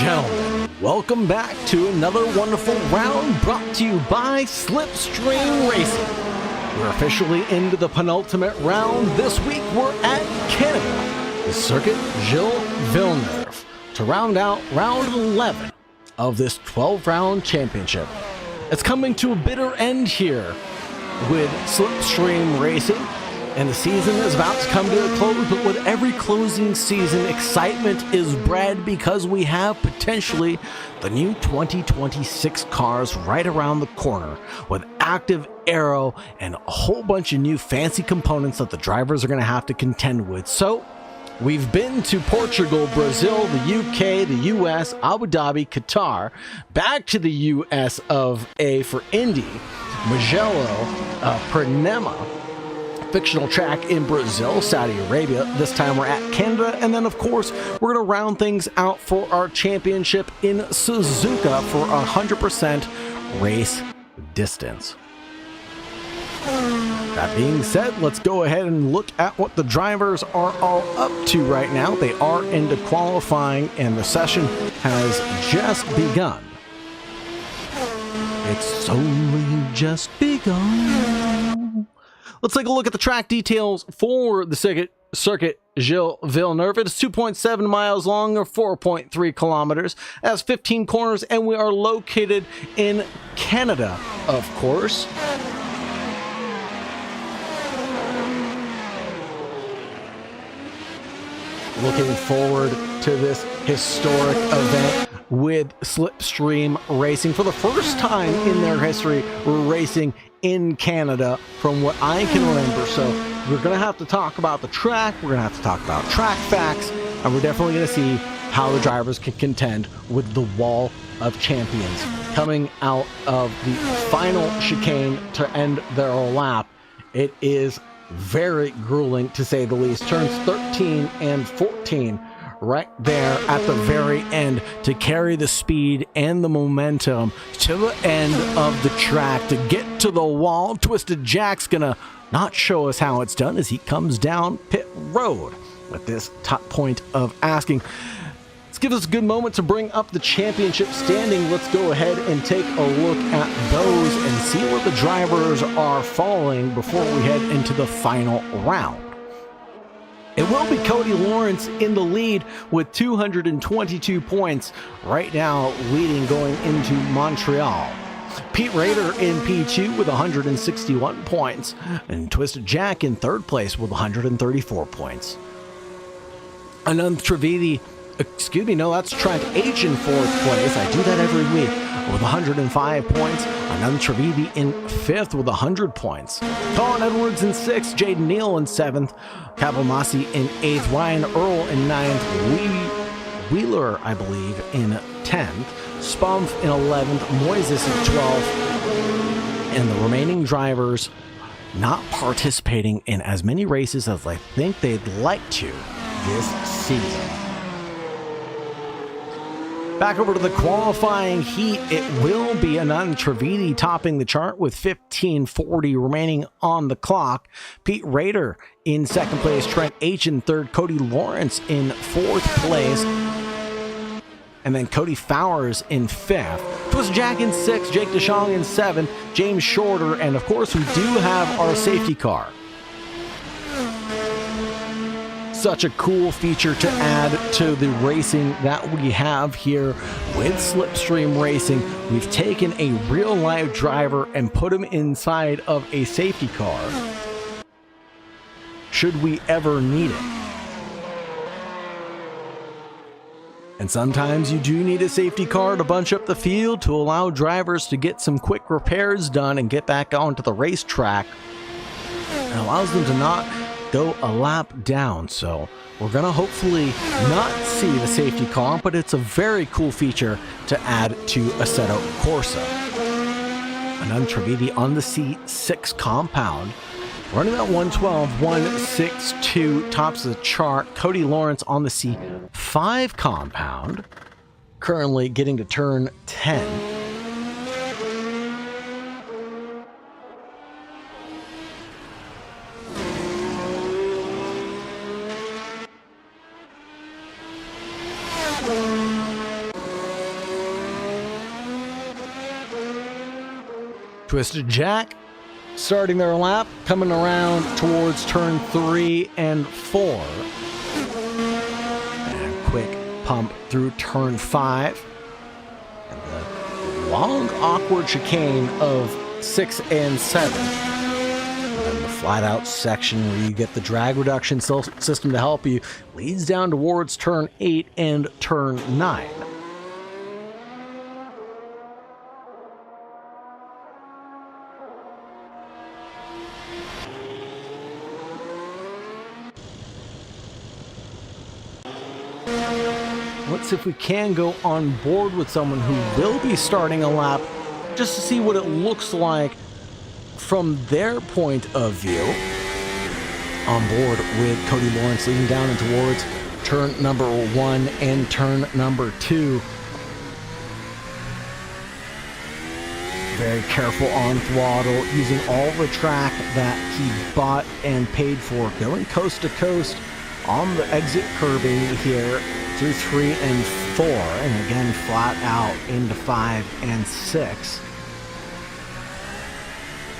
gentlemen, welcome back to another wonderful round brought to you by Slipstream Racing. We're officially into the penultimate round. This week we're at Canada, the Circuit Gilles Villeneuve, to round out round 11 of this 12-round championship. It's coming to a bitter end here with Slipstream Racing, and the season is about to come to a close, but with every closing season, excitement is bred because we have potentially the new 2026 cars right around the corner with active aero and a whole bunch of new fancy components that the drivers are going to have to contend with. So we've been to Portugal, Brazil, the UK, the US, Abu Dhabi, Qatar, back to the US of A for Indy, Mugello, Pernema, fictional track in Brazil, Saudi Arabia. This time we're at Canada, and then of course we're going to round things out for our championship in Suzuka for 100% race distance. That being said, let's go ahead and look at what the drivers are all up to right now. They are into qualifying and the session has just begun. It's only just begun. Let's take a look at the track details for the Circuit Gilles Villeneuve. It is 2.7 miles long or 4.3 kilometers. It has 15 corners, and we are located in Canada, of course. Looking forward to this historic event with Slipstream Racing. For the first time in their history, we're racing in Canada from what I can remember. So we're going to have to talk about the track, we're going to have to talk about track facts, and we're definitely going to see how the drivers can contend with the Wall of Champions coming out of the final chicane to end their lap. It is very grueling, to say the least. Turns 13 and 14 right there at the very end to carry the speed and the momentum to the end of the track to get to the wall. Twisted Jack's gonna not show us how it's done as he comes down pit road with this top point of asking. Let's give us a good moment to bring up the championship standing. Let's go ahead and take a look at those and see where the drivers are falling before we head into the final round. It will be Cody Lawrence in the lead with 222 points right now, leading going into Montreal. Pete Rader in P2 with 161 points, and Twisted Jack in third place with 134 points. Anand Trivedi, that's Trent H in fourth place. I do that every week with 105 points. Anand Trivedi in fifth with 100 points. Colin Edwards in sixth. Jaden Neal in seventh. Kabamasi in eighth. Ryan Earl in ninth. Wheeler, I believe, in 10th. Spumf in 11th. Moises in 12th. And the remaining drivers not participating in as many races as I think they'd like to this season. Back over to the qualifying heat, it will be Anand Trivedi topping the chart with 15:40 remaining on the clock. Pete Rader in second place, Trent H in third, Cody Lawrence in fourth place, and then Cody Fowers in fifth. Twisted Jack in sixth, Jake DeShong in seventh, James Shorter, and of course we do have our safety car. Such a cool feature to add to the racing that we have here with Slipstream Racing. We've taken a real live driver and put him inside of a safety car should we ever need it. And sometimes you do need a safety car to bunch up the field to allow drivers to get some quick repairs done and get back onto the racetrack. It allows them to not go a lap down. So we're gonna hopefully not see the safety car, but it's a very cool feature to add to Assetto Corsa. Anand Trivedi on the C6 compound, running at 112, 162, tops the chart. Cody Lawrence on the C5 compound, currently getting to turn 10. Twisted Jack starting their lap, coming around towards turn 3 and 4. And a quick pump through turn 5. And the long, awkward chicane of 6 and 7. And the flat out section where you get the drag reduction system to help you leads down towards turn 8 and turn 9. Let's see if we can go on board with someone who will be starting a lap just to see what it looks like from their point of view. On board with Cody Lawrence leading down and towards turn number 1 and turn number 2. Very careful on throttle, using all the track that he bought and paid for, going coast to coast on the exit curbing here through 3 and 4, and again flat out into 5 and 6.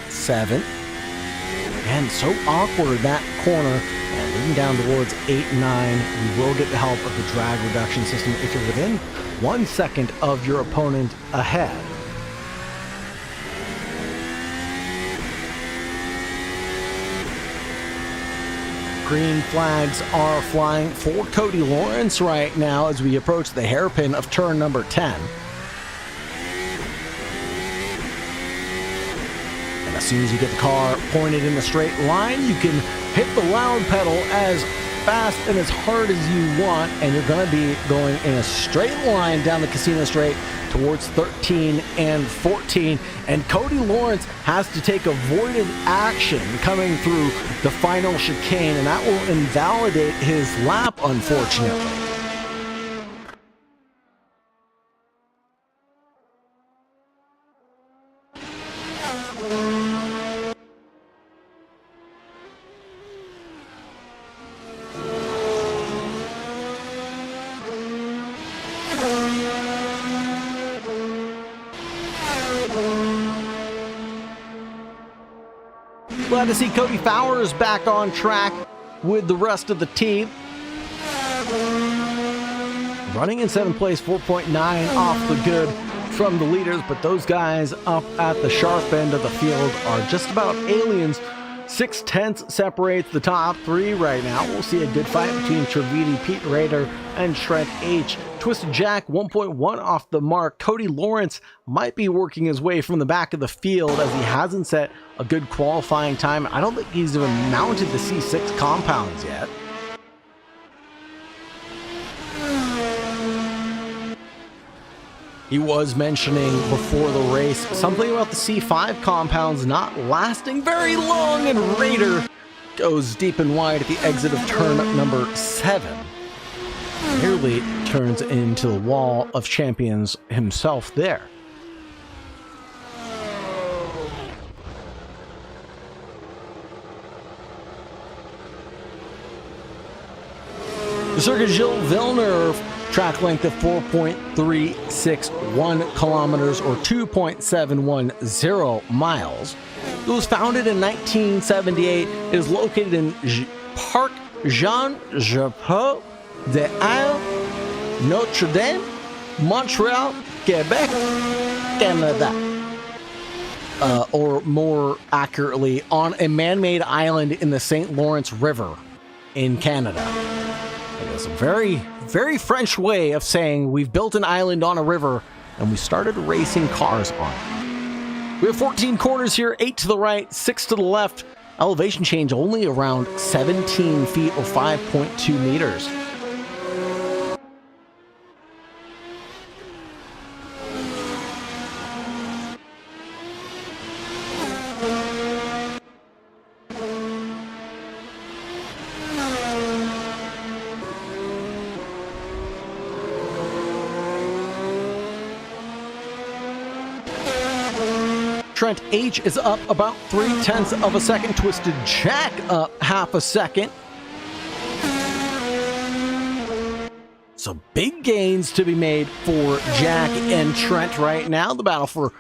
7. And so awkward that corner, and leading down towards 8 and 9. You will get the help of the drag reduction system if you're within 1 second of your opponent ahead. Green flags are flying for Cody Lawrence right now as we approach the hairpin of turn number 10. And as soon as you get the car pointed in the straight line, you can hit the loud pedal as fast and as hard as you want, and you're going to be going in a straight line down the Casino Straight towards 13 and 14, and Cody Lawrence has to take avoided action coming through the final chicane, and that will invalidate his lap, unfortunately. Glad to see Cody Fowers back on track with the rest of the team. Running in 7th place, 4.9 off the good from the leaders, but those guys up at the sharp end of the field are just about aliens. 6/10 separates the top 3 right now. We'll see a good fight between Trevidi, Pete Rader, and Trent H. Twisted Jack 1.1 off the mark. Cody Lawrence might be working his way from the back of the field as he hasn't set a good qualifying time. I don't think he's even mounted the C6 compounds yet. He was mentioning before the race something about the C5 compounds not lasting very long, and Raider goes deep and wide at the exit of turn number 7. Nearly turns into the wall of champions himself there. The Circuit Gilles Villeneuve track length of 4.361 kilometers or 2.710 miles. It was founded in 1978. It is located in Parc Jean-Japot des Isles, Notre-Dame, Montreal, Quebec, Canada. Or more accurately, on a man-made island in the St. Lawrence River in Canada. It is a very, very French way of saying we've built an island on a river and we started racing cars on it. We have 14 corners here, 8 to the right, 6 to the left. Elevation change only around 17 feet or 5.2 meters. Trent H is up about 0.3 of a second. Twisted Jack up half a second. So big gains to be made for Jack and Trent right now. The battle for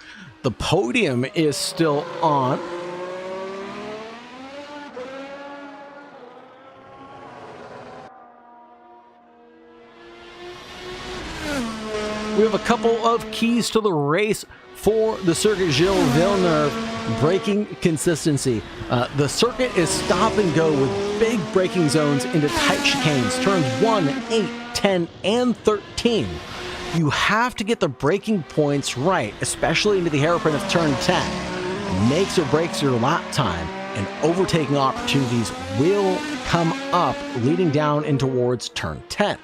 The podium is still on. We have a couple of keys to the race for the circuit. Gilles Villeneuve, braking consistency. The circuit is stop and go with big braking zones into tight chicanes, turns 1, 8, 10, and 13. You have to get the braking points right, especially into the hairpin of turn 10. Makes or breaks your lap time, and overtaking opportunities will come up leading down in towards turn 10.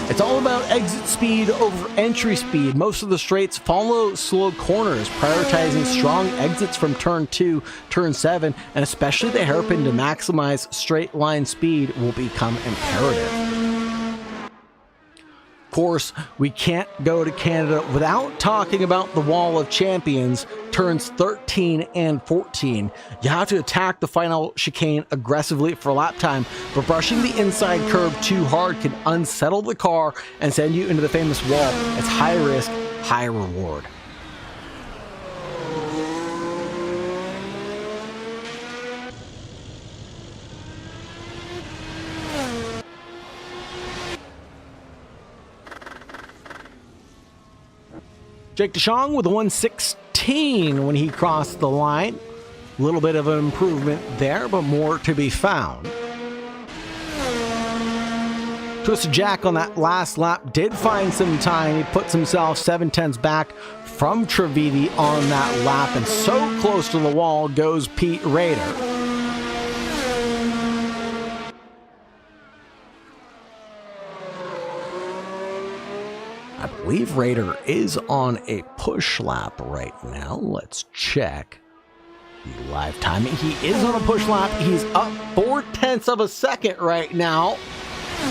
It's all about exit speed over entry speed. Most of the straights follow slow corners, prioritizing strong exits from turn 2, turn 7, and especially the hairpin to maximize straight line speed will become imperative. Of course, we can't go to Canada without talking about the Wall of Champions, turns 13 and 14. You have to attack the final chicane aggressively for lap time, but brushing the inside curb too hard can unsettle the car and send you into the famous wall. It's high risk, high reward. Jake DeShong with a 1:16 when he crossed the line. A little bit of an improvement there, but more to be found. Twisted Jack on that last lap did find some time. He puts himself 7/10 back from Trevidi on that lap, and so close to the wall goes Pete Rader. I believe Rader is on a push lap right now. Let's check the live timing. He is on a push lap. He's up 0.4 of a second right now.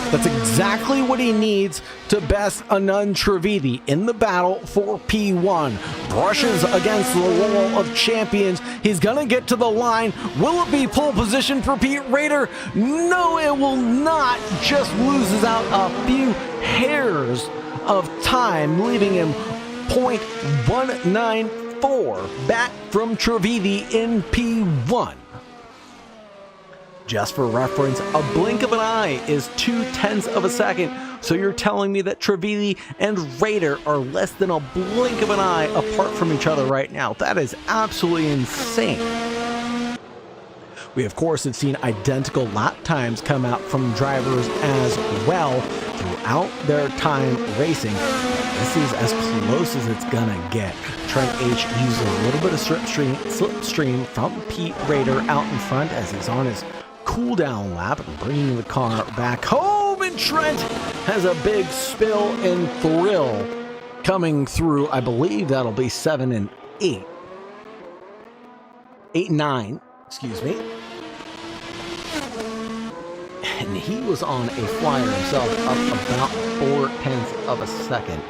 That's exactly what he needs to best Anand Trivedi in the battle for P1. Brushes against the Wall of Champions. He's going to get to the line. Will it be pole position for Pete Rader? No, it will not. Just loses out a few hairs of time, leaving him 0.194 back from Trivedi in P1. Just for reference, a blink of an eye is 0.2 of a second, so you're telling me that Trivedi and Rader are less than a blink of an eye apart from each other right now. That is absolutely insane. We, of course, have seen identical lap times come out from drivers as well throughout their time racing. This is as close as it's gonna get. Trent H used a little bit of slipstream from Pete Rader out in front as he's on his cool down lap and bringing the car back home. And Trent has a big spill and thrill coming through. I believe that'll be 7 and 8. 8 and 9, excuse me. And he was on a flyer himself, up about 0.4 of a second.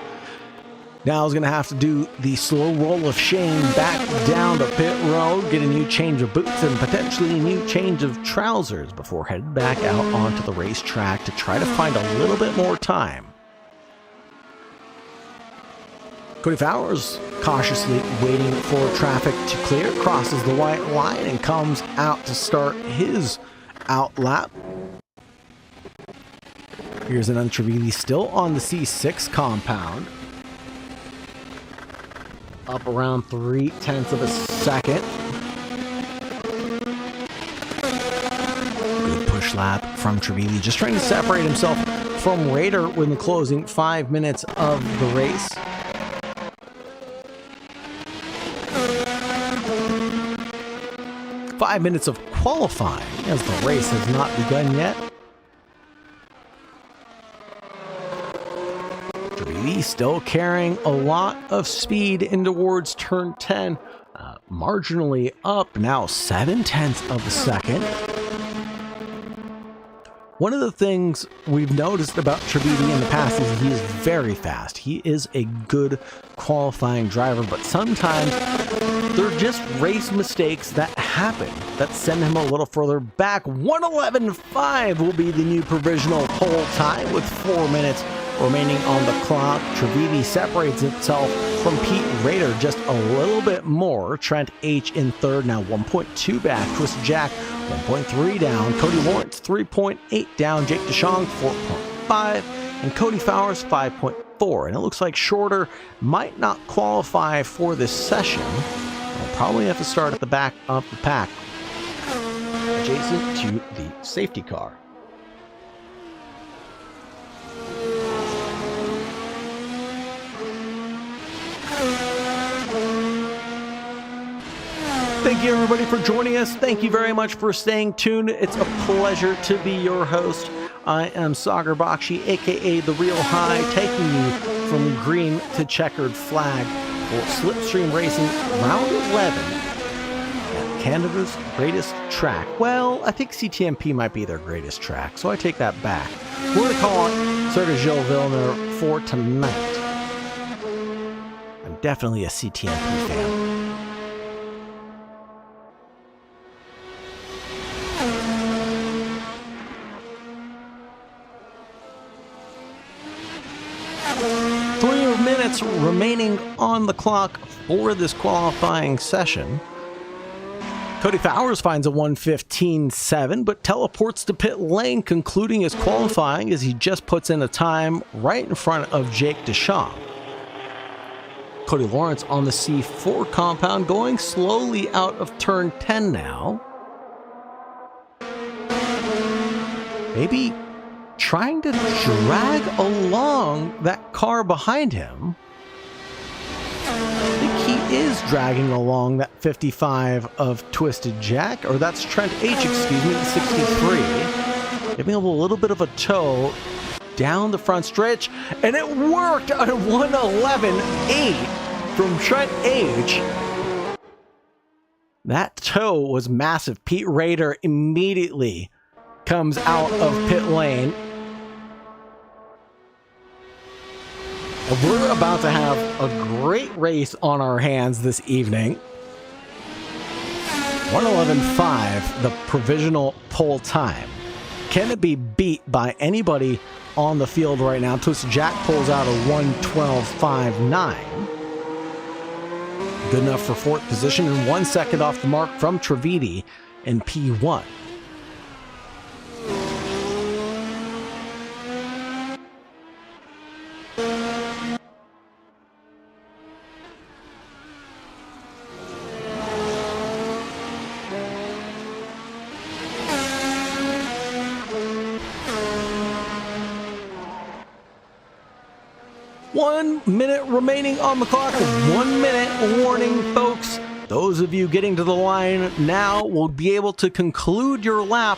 Now he's going to have to do the slow roll of shame back down to pit road, get a new change of boots and potentially a new change of trousers before heading back out onto the racetrack to try to find a little bit more time. Cody Fowers cautiously waiting for traffic to clear, crosses the white line and comes out to start his out lap. Here's Anand Trivedi still on the C6 compound. Up around 0.3 of a second. Good push lap from Trivedi, just trying to separate himself from Rader in the closing 5 minutes of the race. Five minutes of qualifying as the race has not begun yet. Still carrying a lot of speed in towards turn 10, marginally up now 0.7 of a second. One of the things we've noticed about Trivedi in the past is he is very fast. He is a good qualifying driver, but sometimes they're just race mistakes that happen that send him a little further back. 1:11.5 will be the new provisional pole time with 4 minutes remaining on the clock. Trividi separates itself from Pete Rader just a little bit more. Trent H in third, now 1.2 back. Twisted Jack 1.3 down. Cody Lawrence 3.8 down. Jake DeShong 4.5. And Cody Fowers 5.4. And it looks like Shorter might not qualify for this session. We'll probably have to start at the back of the pack, adjacent to the safety car. Thank you, everybody, for joining us. Thank you very much for staying tuned. It's a pleasure to be your host. I am Sagar Bakshi, aka The Real High, taking you from green to checkered flag for Slipstream Racing Round 11 at Canada's greatest track. Well, I think CTMP might be their greatest track, so I take that back. We're going to call it Circuit Gilles Villeneuve for tonight. I'm definitely a CTMP fan. Remaining on the clock for this qualifying session. Cody Fowers finds a 1:15.7, but teleports to pit lane, concluding his qualifying as he just puts in a time right in front of Jake DeShong. Cody Lawrence on the C4 compound, going slowly out of turn 10 now. Maybe trying to drag along that car behind him. I think he is dragging along that 55 of Twisted Jack, or that's Trent H, excuse me, 63. Giving him a little bit of a tow down the front stretch, and it worked on 1:11.8 from Trent H. That tow was massive. Pete Rader immediately comes out of pit lane. And we're about to have a great race on our hands this evening. 1:11.5, the provisional pole time. Can it be beat by anybody on the field right now? Twisted Jack pulls out a 1:12.59. Good enough for fourth position and 1 second off the mark from Trividi in P1. One minute remaining on the clock. 1 minute warning, folks. Those of you getting to the line now will be able to conclude your lap,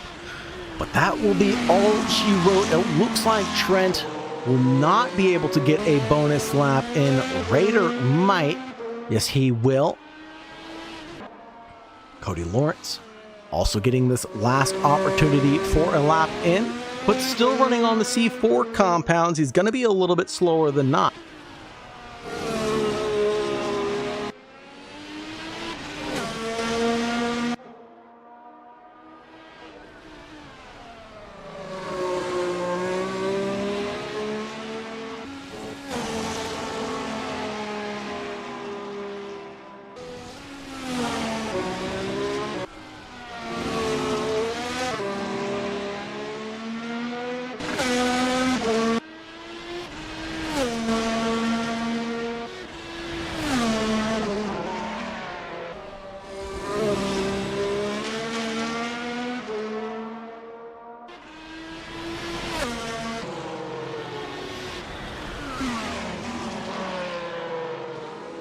but that will be all she wrote. It looks like Trent will not be able to get a bonus lap in. Rader might. Yes, he will. Cody Lawrence also getting this last opportunity for a lap in, but still running on the C4 compounds. He's going to be a little bit slower than not.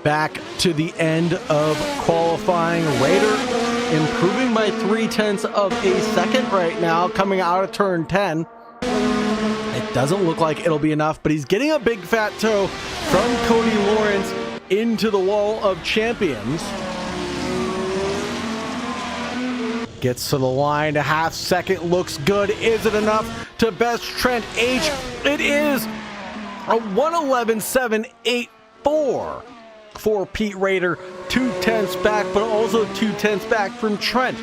Back to the end of qualifying. Rader improving by 0.3 of a second right now, coming out of turn 10. It doesn't look like it'll be enough, but he's getting a big fat toe from Cody Lawrence into the wall of champions. Gets to the line, a half second, looks good. Is it enough to best Trent H? It is a 1:11.784 for Pete Rader. 0.2 back, but also 0.2 back from Trent.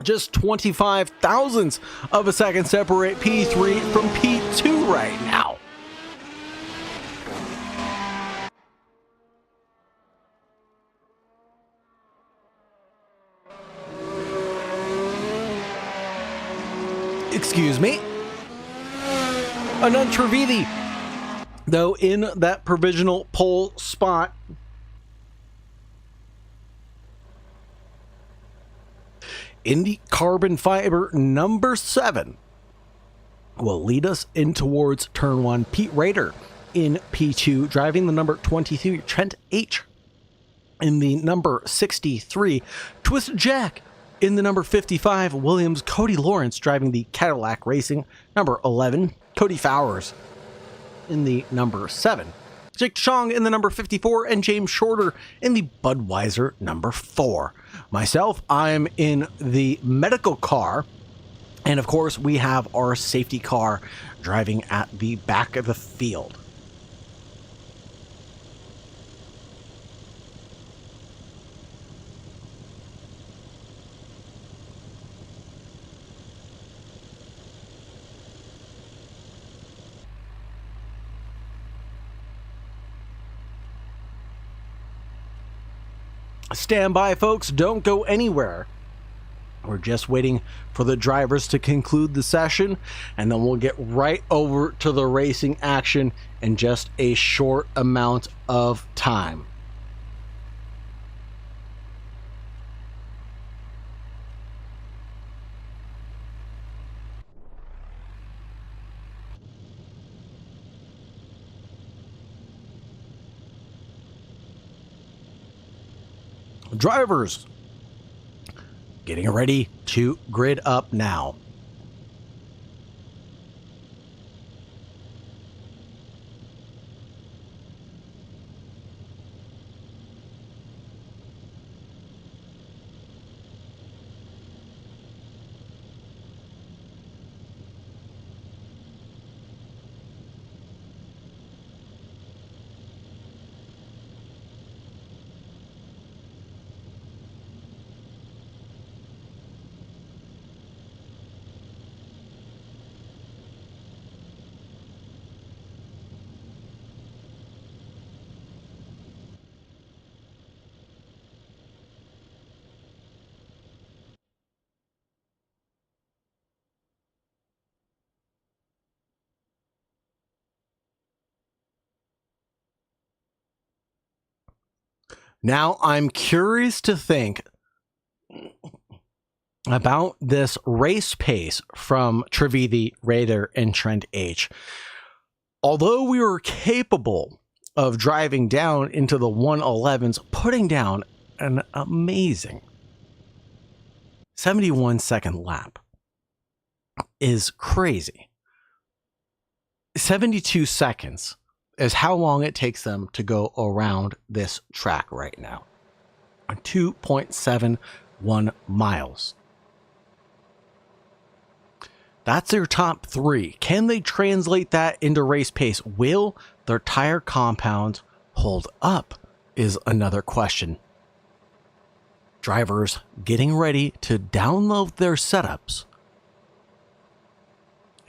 Just 25 thousandths of a second separate P3 from P2 right now. excuse me. Anand Trivedi, though, in that provisional pole spot. In the carbon fiber number 7 will lead us in towards turn 1. Pete Rader in P2, driving the number 23, Trent H in the number 63, Twisted Jack in the number 55, Williams, Cody Lawrence driving the Cadillac Racing number 11, Cody Fowers in the number 7, Jake Chong in the number 54, and James Shorter in the Budweiser number 4. Myself, I'm in the medical car, and of course we have our safety car driving at the back of the field. Stand by, folks. Don't go anywhere. We're just waiting for the drivers to conclude the session, and then we'll get right over to the racing action in just a short amount of time. Drivers, getting ready to grid up now. Now, I'm curious to think about this race pace from Trivedi, Rader, and Trent H. Although we were capable of driving down into the 111s, putting down an amazing 71-second lap is crazy. 72 seconds is how long it takes them to go around this track right now. 2.71 miles. That's their top 3. Can they translate that into race pace? Will their tire compound hold up is another question. Drivers getting ready to download their setups.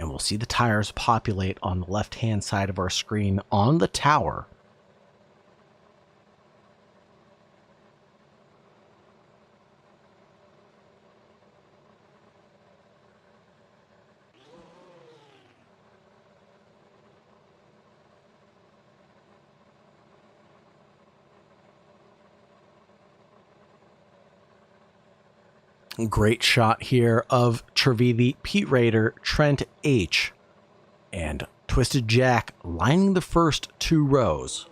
And we'll see the tires populate on the left-hand side of our screen on the tower. Great shot here of Trivedi, Pete Rader, Trent H, and Twisted Jack lining the first 2 rows.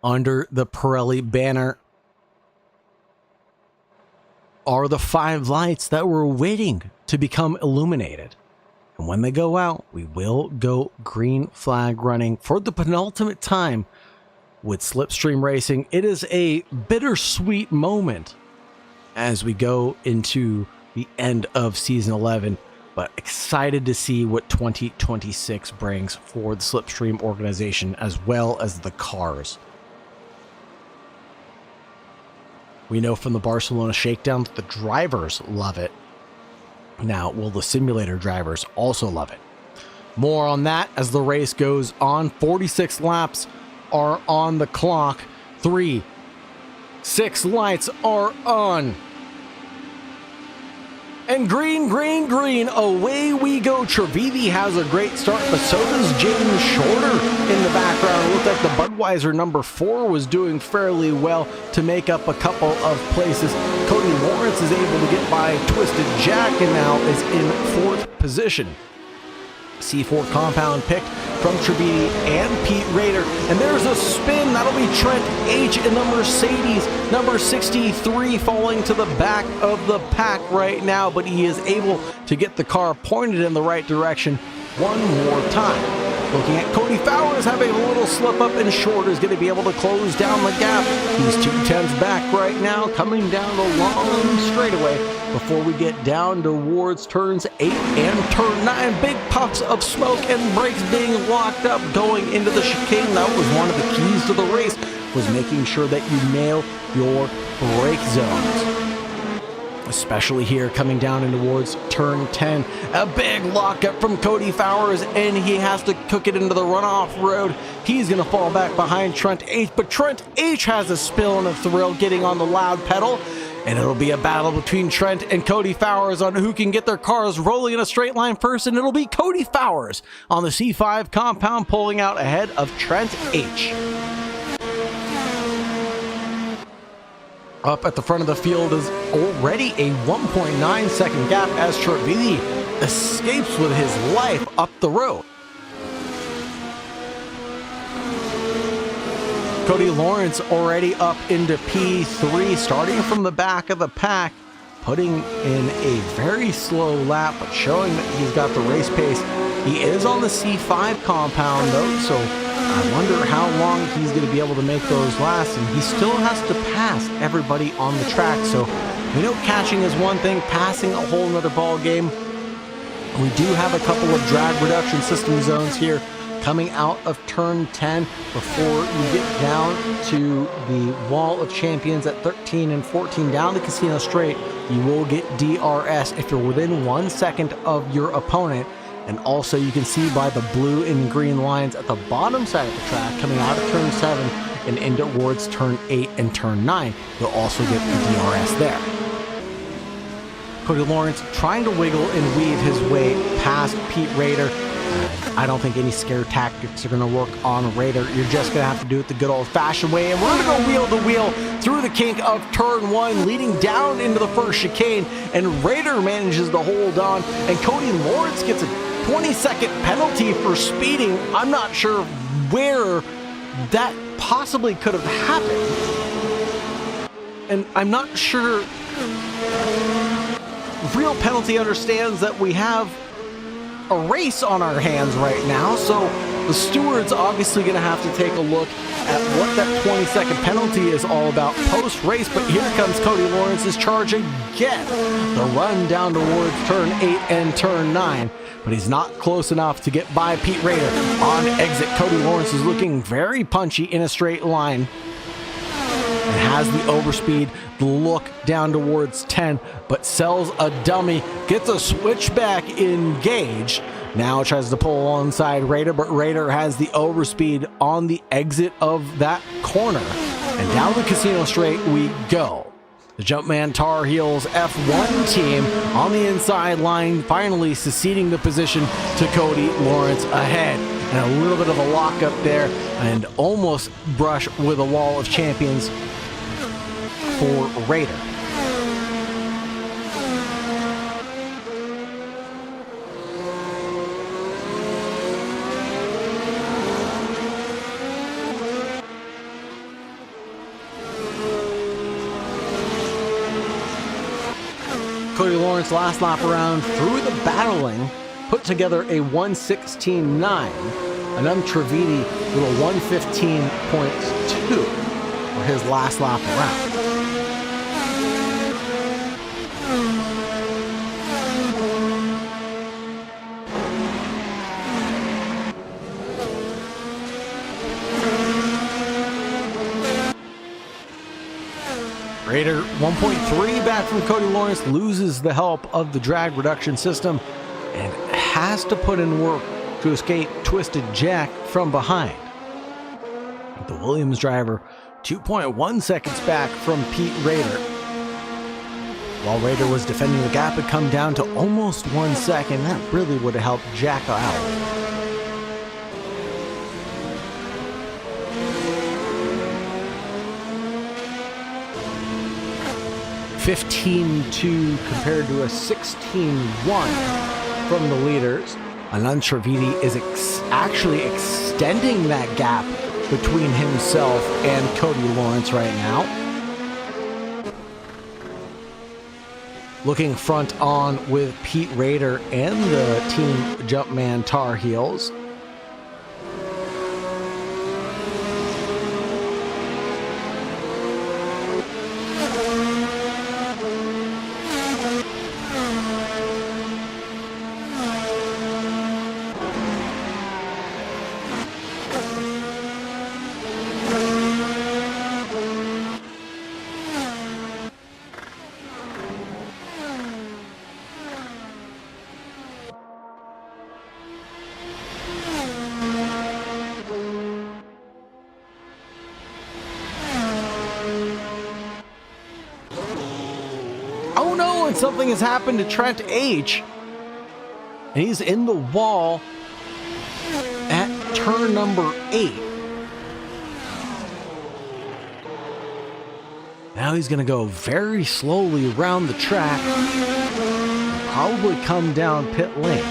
Under the Pirelli banner are the 5 lights that were waiting to become illuminated. And when they go out, we will go green flag running for the penultimate time with Slipstream Racing. It is a bittersweet moment as we go into the end of season 11, but excited to see what 2026 brings for the Slipstream organization as well as the cars. We know from the Barcelona shakedown that the drivers love it. Now, will the simulator drivers also love it? More on that as the race goes on. 46 laps are on the clock. 3, 6 lights are on. And green, green, green, away we go. Trevidi has a great start, but so does James Shorter in the background. It looked like the Budweiser number 4 was doing fairly well to make up a couple of places. Cody Lawrence is able to get by Twisted Jack and now is in 4th position. C4 compound picked from Trevidi and Pete Rader. And there's a spin. That'll be Trent H in the Mercedes, number 63, falling to the back of the pack right now. But he is able to get the car pointed in the right direction one more time. Looking at Cody Fowers having a little slip up, and Shorter is going to be able to close down the gap. He's 2/10 back right now, coming down the long straightaway before we get down towards turns 8 and turn 9. Big puffs of smoke and brakes being locked up going into the chicane. That was one of the keys to the race, was making sure that you nail your brake zones. Especially here coming down in towards turn 10. A big lockup from Cody Fowers, and he has to cook it into the runoff road. He's going to fall back behind Trent H, but Trent H has a spill and a thrill getting on the loud pedal. And it'll be a battle between Trent and Cody Fowers on who can get their cars rolling in a straight line first, and it'll be Cody Fowers on the C5 compound pulling out ahead of Trent H. Up at the front of the field is already a 1.9 second gap as Trevidi escapes with his life up the road. Cody Lawrence already up into P3, starting from the back of the pack, putting in a very slow lap, but showing that he's got the race pace. He is on the C5 compound though, so I wonder how long he's going to be able to make those last, and he still has to pass everybody on the track. So we know catching is one thing, passing a whole nother ball game. We do have a couple of drag reduction system zones here coming out of turn 10 before you get down to the wall of champions at 13 and 14 down the casino straight. You will get DRS if you're within 1 second of your opponent. And also you can see by the blue and green lines at the bottom side of the track coming out of turn 7 and in towards turn 8 and turn 9, you'll also get the DRS there. Cody Lawrence trying to wiggle and weave his way past Pete Rader. I don't think any scare tactics are going to work on Rader. You're just going to have to do it the good old-fashioned way. And we're going to go wheel to wheel through the kink of turn 1, leading down into the first chicane. And Rader manages to hold on. And Cody Lawrence gets a 20-second penalty for speeding. I'm not sure where that possibly could have happened. And I'm not sure Real Penalty understands that we have a race on our hands right now, so the steward's obviously going to have to take a look at what that 20-second penalty is all about post-race. But here comes Cody Lawrence's charge again. The run down towards turn 8 and turn 9, but he's not close enough to get by Pete Rader. On exit, Cody Lawrence is looking very punchy in a straight line and has the overspeed, the look down towards 10, but sells a dummy, gets a switchback engaged. Now tries to pull alongside Rader, but Rader has the overspeed on the exit of that corner. And down the casino straight we go. The Jumpman Tar Heels F1 team on the inside line, finally seceding the position to Cody Lawrence ahead. And a little bit of a lockup there, and almost brush with a wall of champions for Rader. Cody Lawrence last lap around through the battling, put together a 1:16.9, and Trevidi with a 1:15.2 for his last lap around. Rader 1.3 back from Cody Lawrence, loses the help of the drag reduction system and has to put in work to escape Twisted Jack from behind. The Williams driver 2.1 seconds back from Pete Rader. While Raider was defending, the gap had come down to almost 1 second. That really would have helped Jack out. 15-2 compared to a 16-1 from the leaders. Anand Trivedi is actually extending that gap between himself and Cody Lawrence right now. Looking front on with Pete Raider and the Team Jumpman Tar Heels. Oh no, and something has happened to Trent H. And he's in the wall at turn number 8. Now he's going to go very slowly around the track. Probably come down pit lane.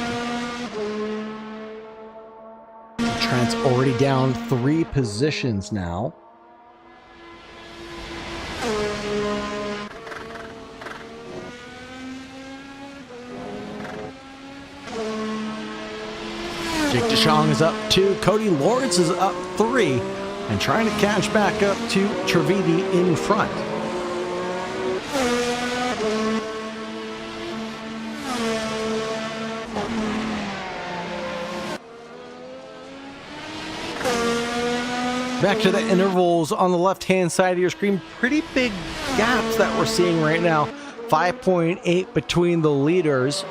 Trent's already down 3 positions now. Jake DeShong is up 2. Cody Lawrence is up 3. And trying to catch back up to Trivedi in front. Back to the intervals on the left-hand side of your screen. Pretty big gaps that we're seeing right now. 5.8 between the leaders.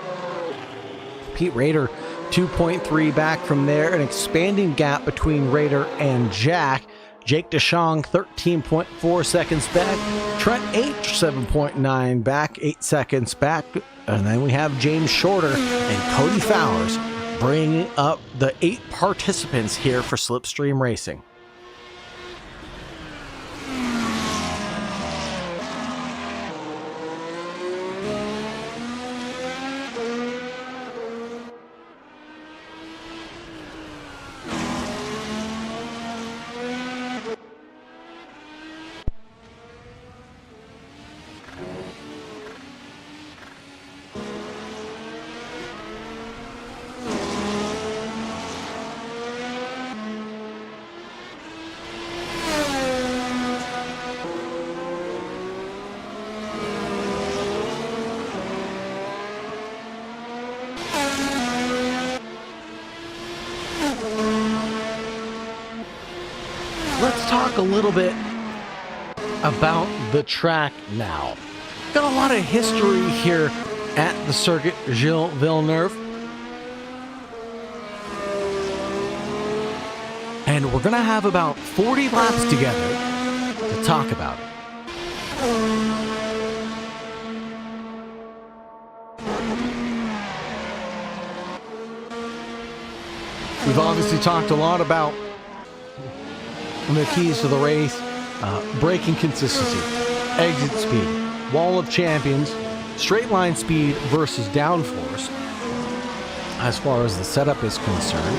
Pete Raider 2.3 back from there. An expanding gap between Raider and Jack. Jake DeShong 13.4 seconds back. Trent H 7.9 back, 8 seconds back. And then we have James Shorter and Cody Fowlers bringing up the 8 participants here for Slipstream Racing. Let's talk a little bit about the track now. Got a lot of history here at the circuit Gilles Villeneuve. And we're going to have about 40 laps together to talk about it. We've obviously talked a lot about the keys to the race, braking consistency, exit speed, wall of champions, straight line speed versus downforce as far as the setup is concerned,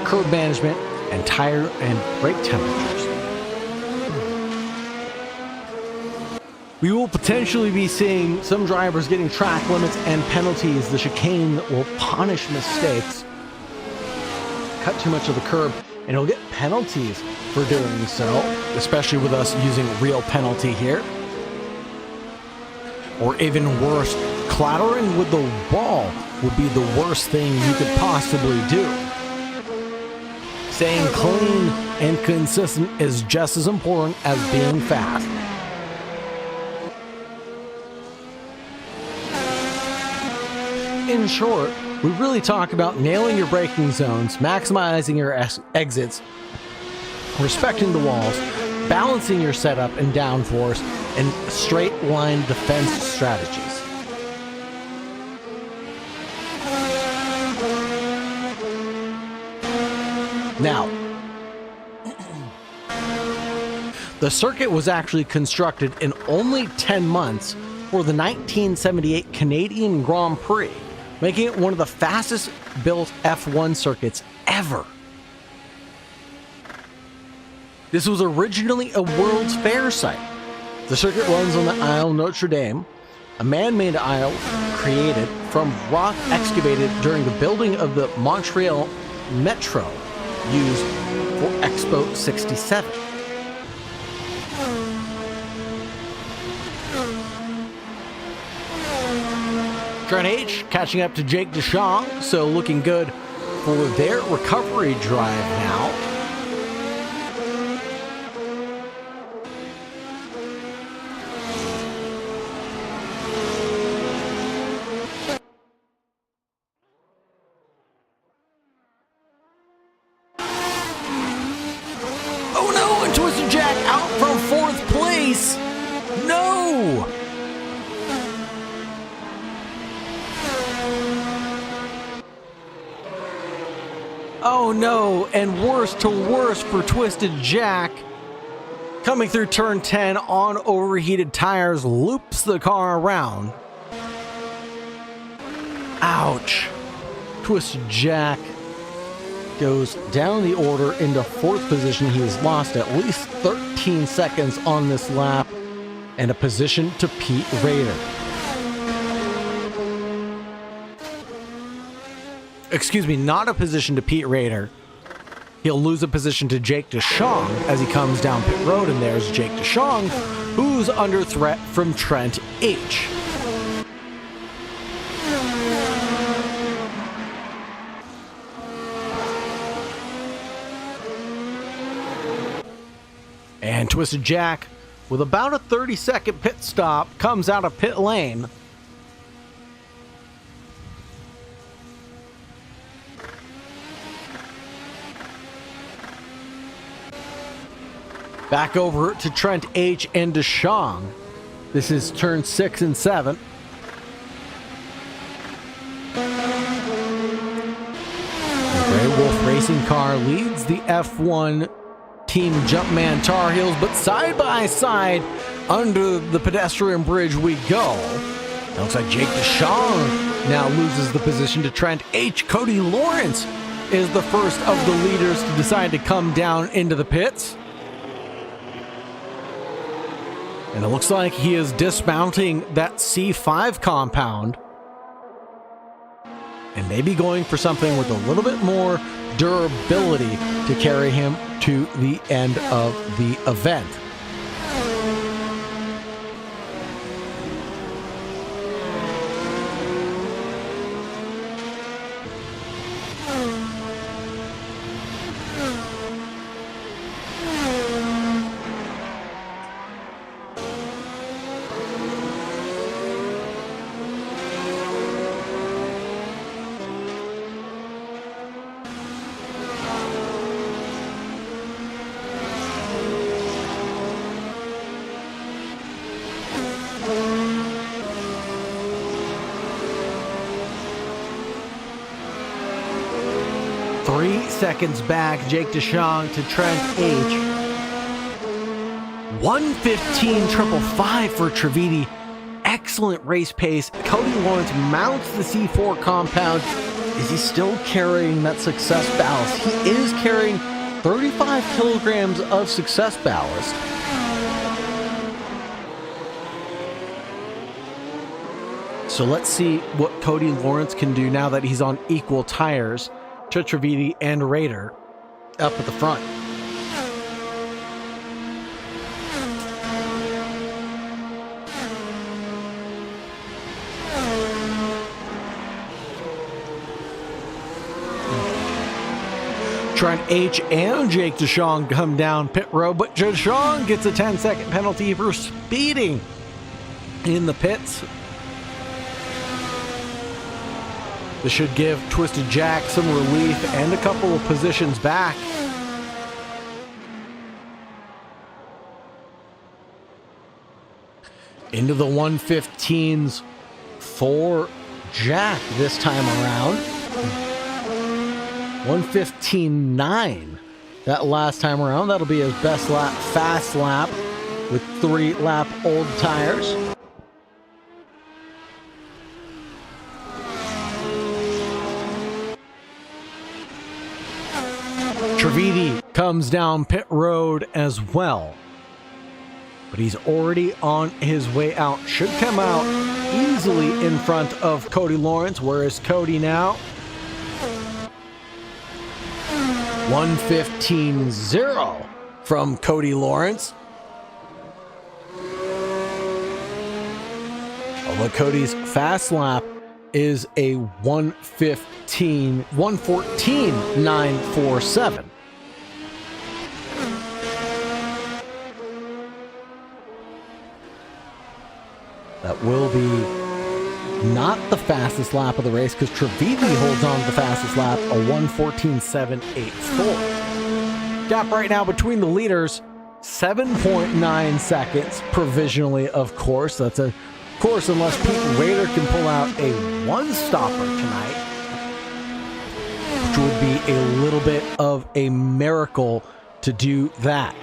curb management, and tire and brake temperatures. We will potentially be seeing some drivers getting track limits and penalties. The chicane will punish mistakes, cut too much of the curb, and you'll get penalties for doing so, especially with us using real penalty here. Or even worse, clattering with the wall would be the worst thing you could possibly do. Staying clean and consistent is just as important as being fast. In short, we really talk about nailing your braking zones, maximizing your exits, respecting the walls, balancing your setup and downforce, and straight line defense strategies. Now, the circuit was actually constructed in only 10 months for the 1978 Canadian Grand Prix, making it one of the fastest built F1 circuits ever. This was originally a World's Fair site. The circuit runs on the Isle Notre Dame, a man-made isle created from rock excavated during the building of the Montreal Metro, used for Expo 67. Trent H catching up to Jake Deschamps, so looking good for their recovery drive now. Oh no, and Twisted Jack out from 4th place. No! Oh no, and worse to worse for Twisted Jack. Coming through turn 10 on overheated tires, loops the car around. Ouch. Twisted Jack goes down the order into 4th position. He has lost at least 13 seconds on this lap, and a position to Pete Rader. Excuse me, not a position to Pete Rader. He'll lose a position to Jake Deschamps as he comes down pit road, and there's Jake Deschamps, who's under threat from Trent H. And Twisted Jack, with about a 30-second pit stop, comes out of pit lane. Back over to Trent H and Deschamps. This is turn 6 and 7. The Grey Wolf Racing car leads the F1 Team Jumpman Tar Heels, but side by side under the pedestrian bridge we go. It looks like Jake Deschamps now loses the position to Trent H. Cody Lawrence is the first of the leaders to decide to come down into the pits. And it looks like he is dismounting that C5 compound and maybe going for something with a little bit more durability to carry him to the end of the event. Seconds back, Jake Deschamps to Trent H. 1:15.555 for Trividi. Excellent race pace. Cody Lawrence mounts the C4 compound. Is he still carrying that success ballast? He is carrying 35 kilograms of success ballast. So let's see what Cody Lawrence can do now that he's on equal tires to Trividi and Rader up at the front. Trent H and Jake Deschamps come down pit road, but Deschamps gets a 10-second penalty for speeding in the pits. This should give Twisted Jack some relief and a couple of positions back. Into the 115s for Jack this time around. 115.9 that last time around. That'll be his best lap, fast lap with 3-lap old tires. Trividi comes down pit road as well, but he's already on his way out. Should come out easily in front of Cody Lawrence. Where is Cody now? 115.0 from Cody Lawrence. Although Cody's fast lap is a 114.947. That will be not the fastest lap of the race because Trividi holds on to the fastest lap, a 114.784. Gap right now between the leaders, 7.9 seconds provisionally, of course. That's a course unless Pete Rader can pull out a one-stopper tonight, which would be a little bit of a miracle to do that.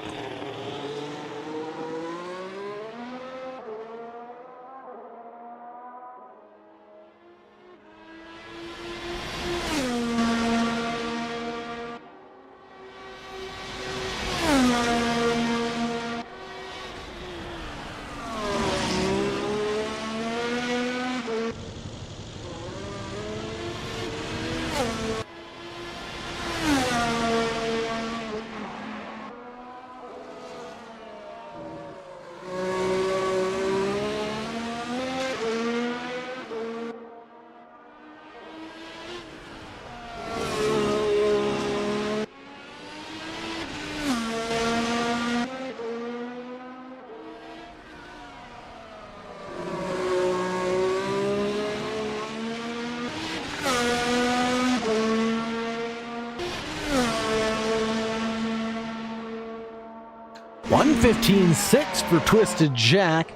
$115.6 for Twisted Jack.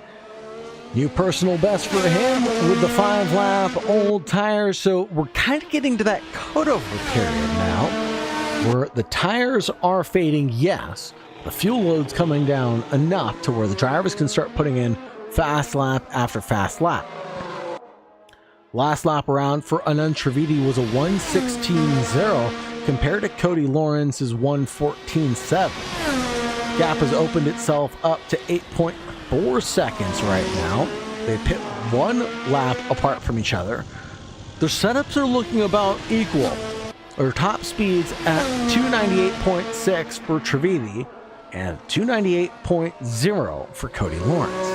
New personal best for him with the 5-lap old tires. So we're kind of getting to that cutover period now where the tires are fading. Yes, the fuel load's coming down enough to where the drivers can start putting in fast lap after fast lap. Last lap around for Anand Trividi was a 116.0 compared to Cody Lawrence's 114.7. Gap has opened itself up to 8.4 seconds right now. They pit 1 lap apart from each other. Their setups are looking about equal. Their top speeds at 298.6 for Trividi and 298.0 for Cody Lawrence.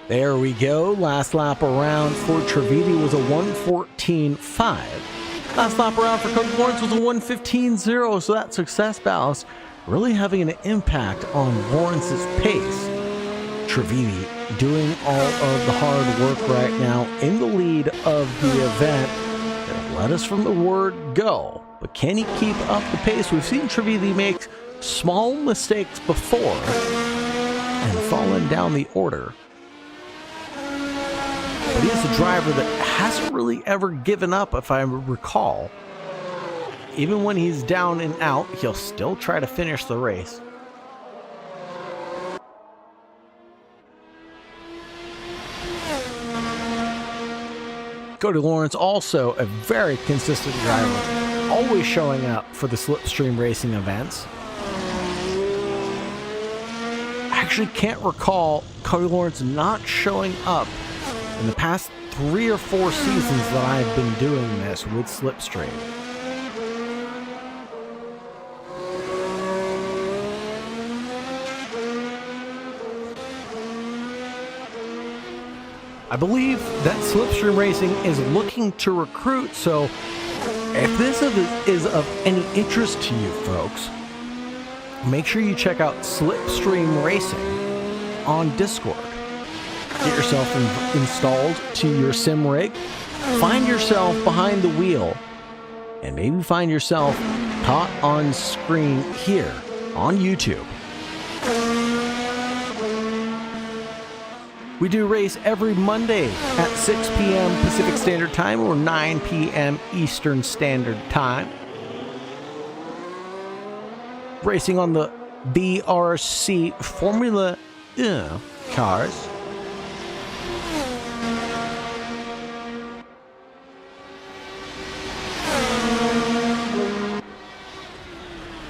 There we go. Last lap around for Trividi was a 114.5. Last lap around for Cody Lawrence was a 115.0, so that success ballast really having an impact on Lawrence's pace. Trividi doing all of the hard work right now in the lead of the event that led us from the word go. But can he keep up the pace? We've seen Trividi make small mistakes before and fallen down the order. But he is a driver that hasn't really ever given up, if I recall. Even when he's down and out, he'll still try to finish the race. Cody Lawrence, also a very consistent driver, always showing up for the Slipstream Racing events. I actually can't recall Cody Lawrence not showing up in the past 3 or 4 seasons that I've been doing this with Slipstream. I believe that Slipstream Racing is looking to recruit, so if this is of any interest to you folks, make sure you check out Slipstream Racing on Discord. Get yourself installed to your sim rig, find yourself behind the wheel, and maybe find yourself caught on screen here on YouTube. We do race every Monday at 6 p.m. Pacific Standard Time or 9 p.m. Eastern Standard Time. Racing on the BRC Formula E cars.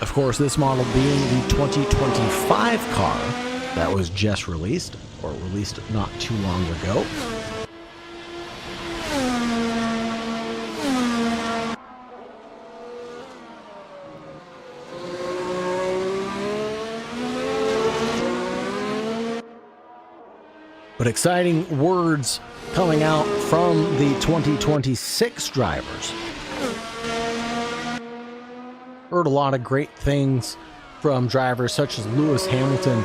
Of course, this model being the 2025 car that was just released, or released not too long ago. But exciting words coming out from the 2026 drivers. Heard a lot of great things from drivers such as Lewis Hamilton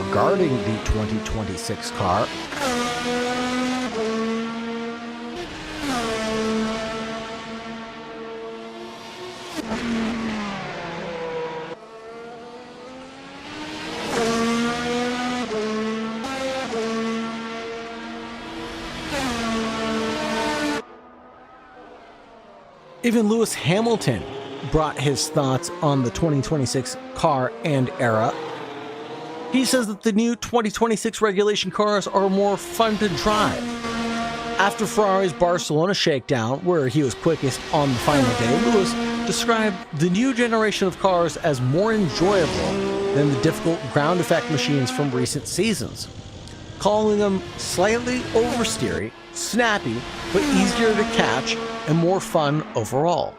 regarding the 2026 car. Even Lewis Hamilton brought his thoughts on the 2026 car and era. He says that the new 2026 regulation cars are more fun to drive. After Ferrari's Barcelona shakedown, where he was quickest on the final day, Lewis described the new generation of cars as more enjoyable than the difficult ground effect machines from recent seasons, calling them slightly oversteery, snappy, but easier to catch and more fun overall.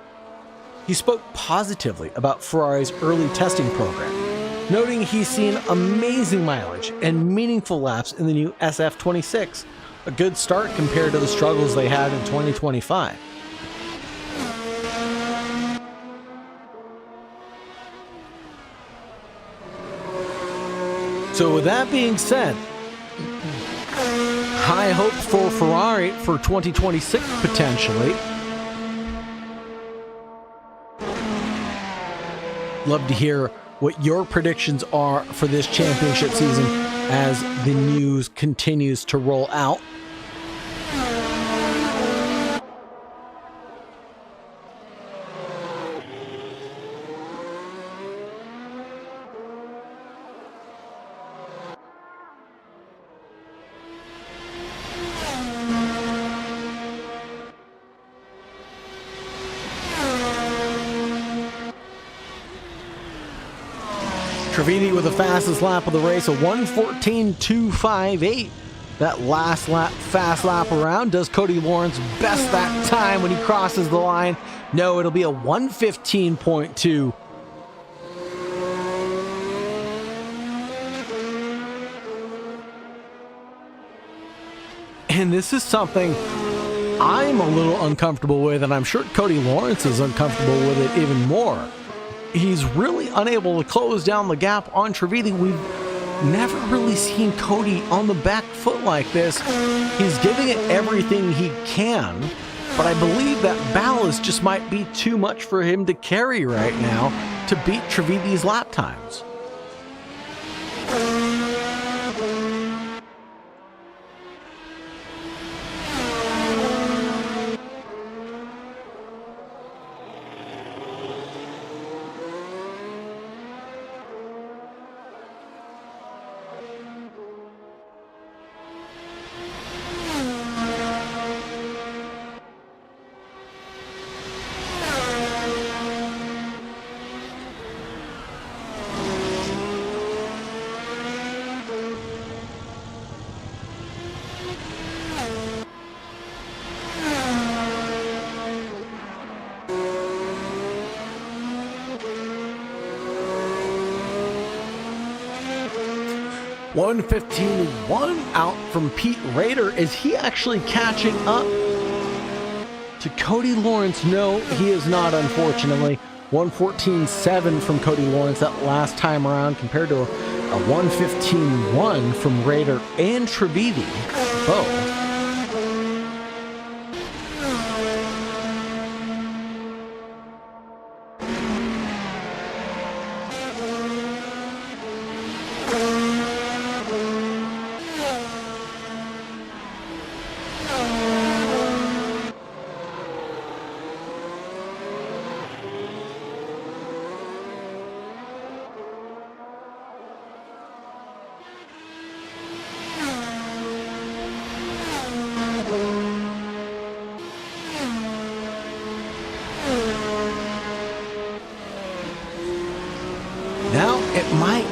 He spoke positively about Ferrari's early testing program, noting he's seen amazing mileage and meaningful laps in the new SF26, a good start compared to the struggles they had in 2025. So with that being said, high hopes for Ferrari for 2026 potentially. Love to hear what your predictions are for this championship season as the news continues to roll out. Trevini with the fastest lap of the race, a 1:14.258. That last lap, fast lap around. Does Cody Lawrence best that time when he crosses the line? No, it'll be a 1:15.2. And this is something I'm a little uncomfortable with, and I'm sure Cody Lawrence is uncomfortable with it even more. He's really unable to close down the gap on Trevini. We've never really seen Cody on the back foot like this. He's giving it everything he can, but I believe that ballast just might be too much for him to carry right now to beat Trevini's lap times. $1:15.1 out from Pete Rader. Is he actually catching up to Cody Lawrence? No, he is not, unfortunately. 1:14.7 from Cody Lawrence that last time around compared to a 1:15.1 from Rader and Trevini both.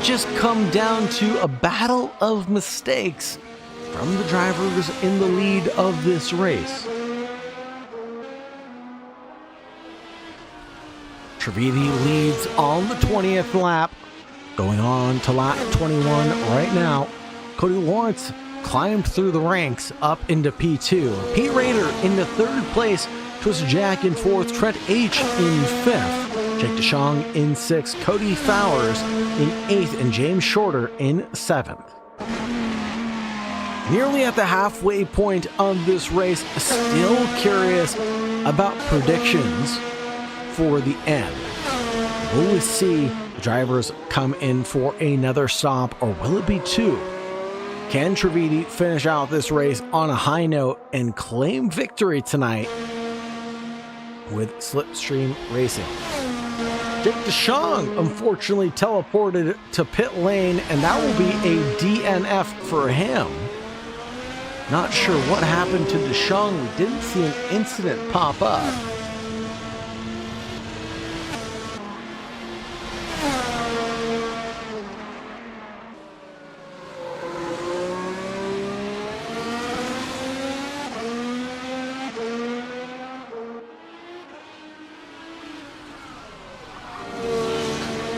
just come down to a battle of mistakes from the drivers in the lead of this race. Trividi leads on the 20th lap, going on to lap 21 right now. Cody Lawrence climbed through the ranks up into P2. Pete Rader into third place, Twisted Jack in fourth, Trent H in fifth, Jake DeShong in sixth, Cody Fowers in eighth, and James Shorter in seventh. Nearly at the halfway point of this race, still curious about predictions for the end. Will we see the drivers come in for another stop, or will it be two? Can Trividi finish out this race on a high note and claim victory tonight with Slipstream Racing? Jake DeShong unfortunately teleported to pit lane, and that will be a DNF for him. Not sure what happened to DeShong. We didn't see an incident pop up.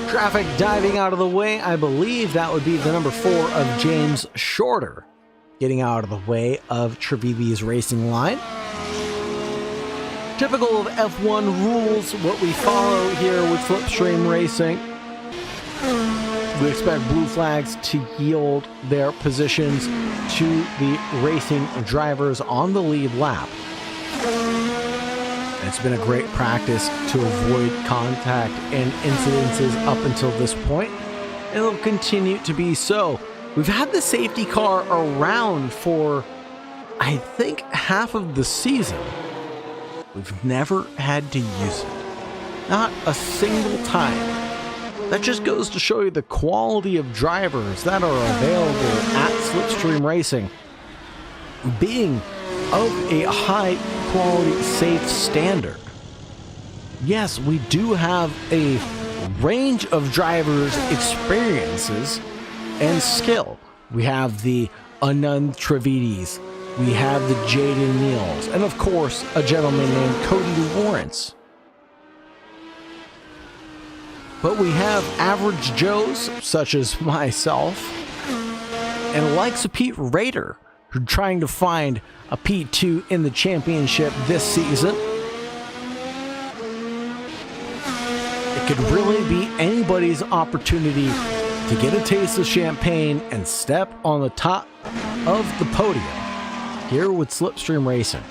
Traffic diving out of the way. I believe that would be the number 4 of James Shorter getting out of the way of Trividi's racing line. Typical of F1 rules, what we follow here with Slipstream Racing. We expect blue flags to yield their positions to the racing drivers on the lead lap. It's been a great practice to avoid contact and incidences up until this point, and it'll continue to be so. We've had the safety car around for, I think, half of the season. We've never had to use it. Not a single time. That just goes to show you the quality of drivers that are available at Slipstream Racing, being of a high quality, safe standard. Yes, we do have a range of drivers' experiences and skill. We have the Anand Trividis, we have the Jaden Neals, and of course, a gentleman named Cody Lawrence. But we have average Joes, such as myself, and likes of Pete Rader, who are trying to find a P2 in the championship this season. It could really be anybody's opportunity to get a taste of champagne and step on the top of the podium here with Slipstream Racing.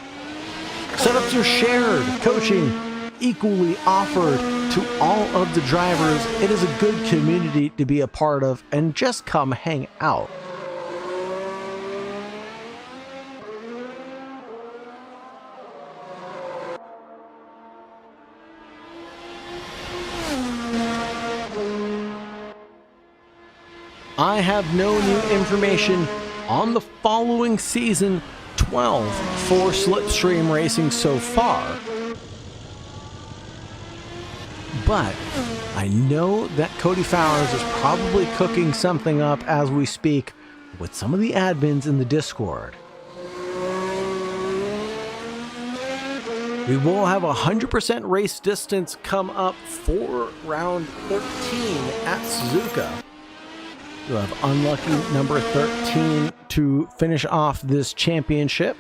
Setups are shared, coaching equally offered to all of the drivers. It is a good community to be a part of, and just come hang out. I have no new information on the following season 12 for Slipstream Racing so far, but I know that Cody Fowers is probably cooking something up as we speak with some of the admins in the Discord. We will have 100% race distance come up for round 13 at Suzuka. We'll have unlucky number 13 to finish off this championship.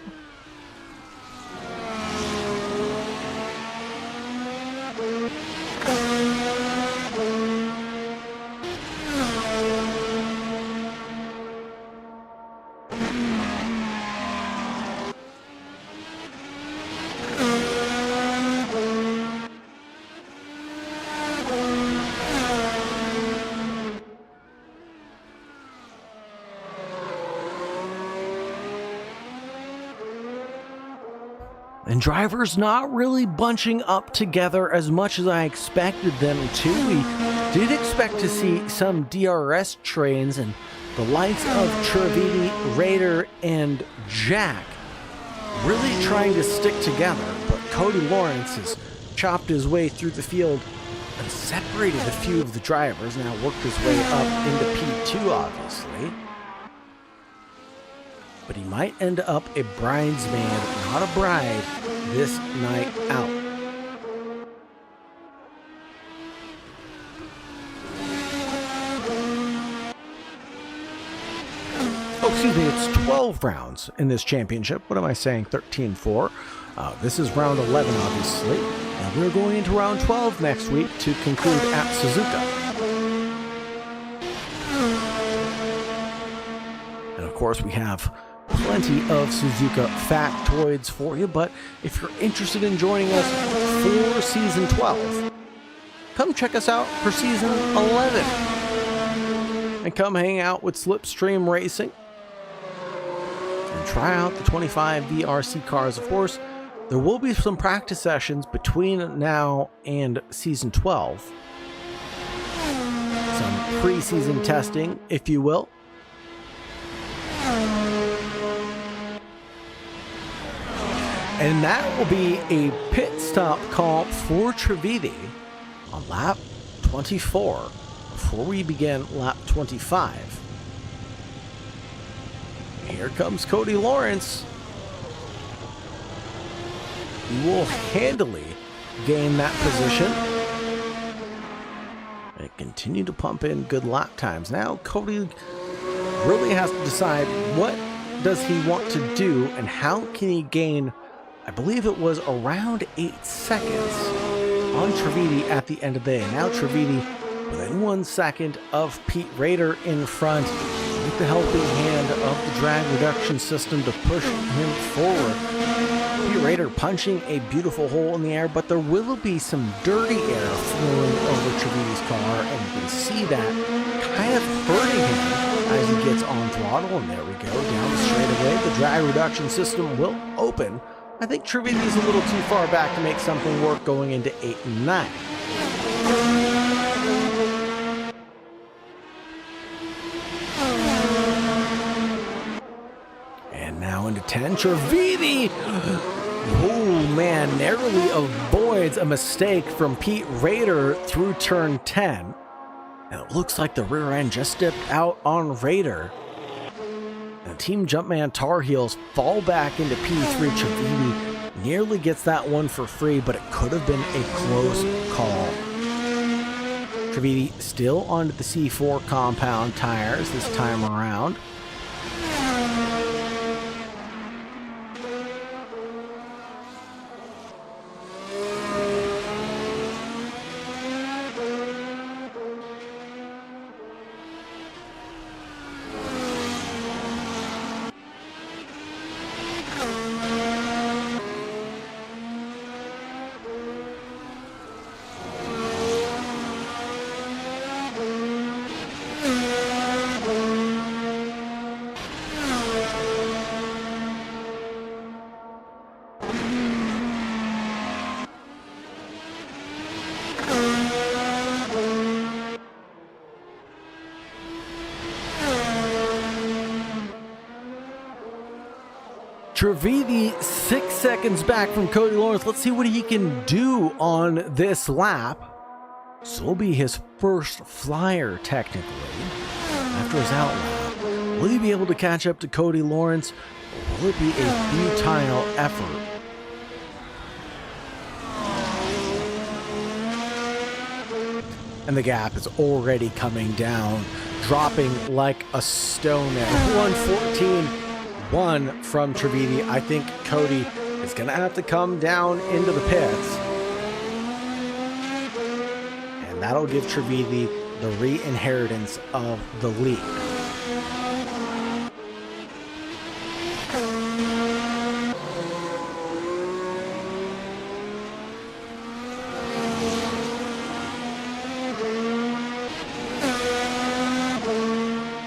And drivers not really bunching up together as much as I expected them to. We did expect to see some DRS trains and the likes of Trividi, Rader, and Jack really trying to stick together. But Cody Lawrence has chopped his way through the field and separated a few of the drivers. Now worked his way up into P2, obviously. But he might end up a bridesmaid, not a bride, this night out. Oh, excuse me, it's 12 rounds in this championship. What am I saying? 13-4. This is round 11, obviously. And we're going into round 12 next week to conclude at Suzuka. And of course, we have plenty of Suzuka factoids for you, but if you're interested in joining us for Season 12, come check us out for Season 11. And come hang out with Slipstream Racing. And try out the 25 VRC cars, of course. There will be some practice sessions between now and Season 12. Some pre-season testing, if you will. And that will be a pit stop call for Trividi on lap 24 before we begin lap 25. Here comes Cody Lawrence. He will handily gain that position and continue to pump in good lap times. Now Cody really has to decide what does he want to do and how can he gain, I believe it was around 8 seconds on Trividi at the end of the day. Now Trividi within 1 second of Pete Rader in front with the helping hand of the drag reduction system to push him forward. Pete Rader punching a beautiful hole in the air, but there will be some dirty air flowing over Trividi's car, and you can see that kind of hurting him as he gets on throttle. And there we go, down the straightaway. The drag reduction system will open. I think Trividi's a little too far back to make something work going into 8 and 9. And now into 10, Trividi. Oh man, narrowly avoids a mistake from Pete Rader through turn 10. And it looks like the rear end just stepped out on Rader. And Team Jumpman Tar Heels fall back into P3. Trividi nearly gets that one for free, but it could have been a close call. Trividi still onto the C4 compound tires this time around. Trividi 6 seconds back from Cody Lawrence. Let's see what he can do on this lap. This will be his first flyer, technically, after his out lap. Will he be able to catch up to Cody Lawrence, or will it be a futile effort? And the gap is already coming down, dropping like a stone there. 1:14.1 from Trividi. I think Cody is going to have to come down into the pits. And that'll give Trividi the re-inheritance of the lead.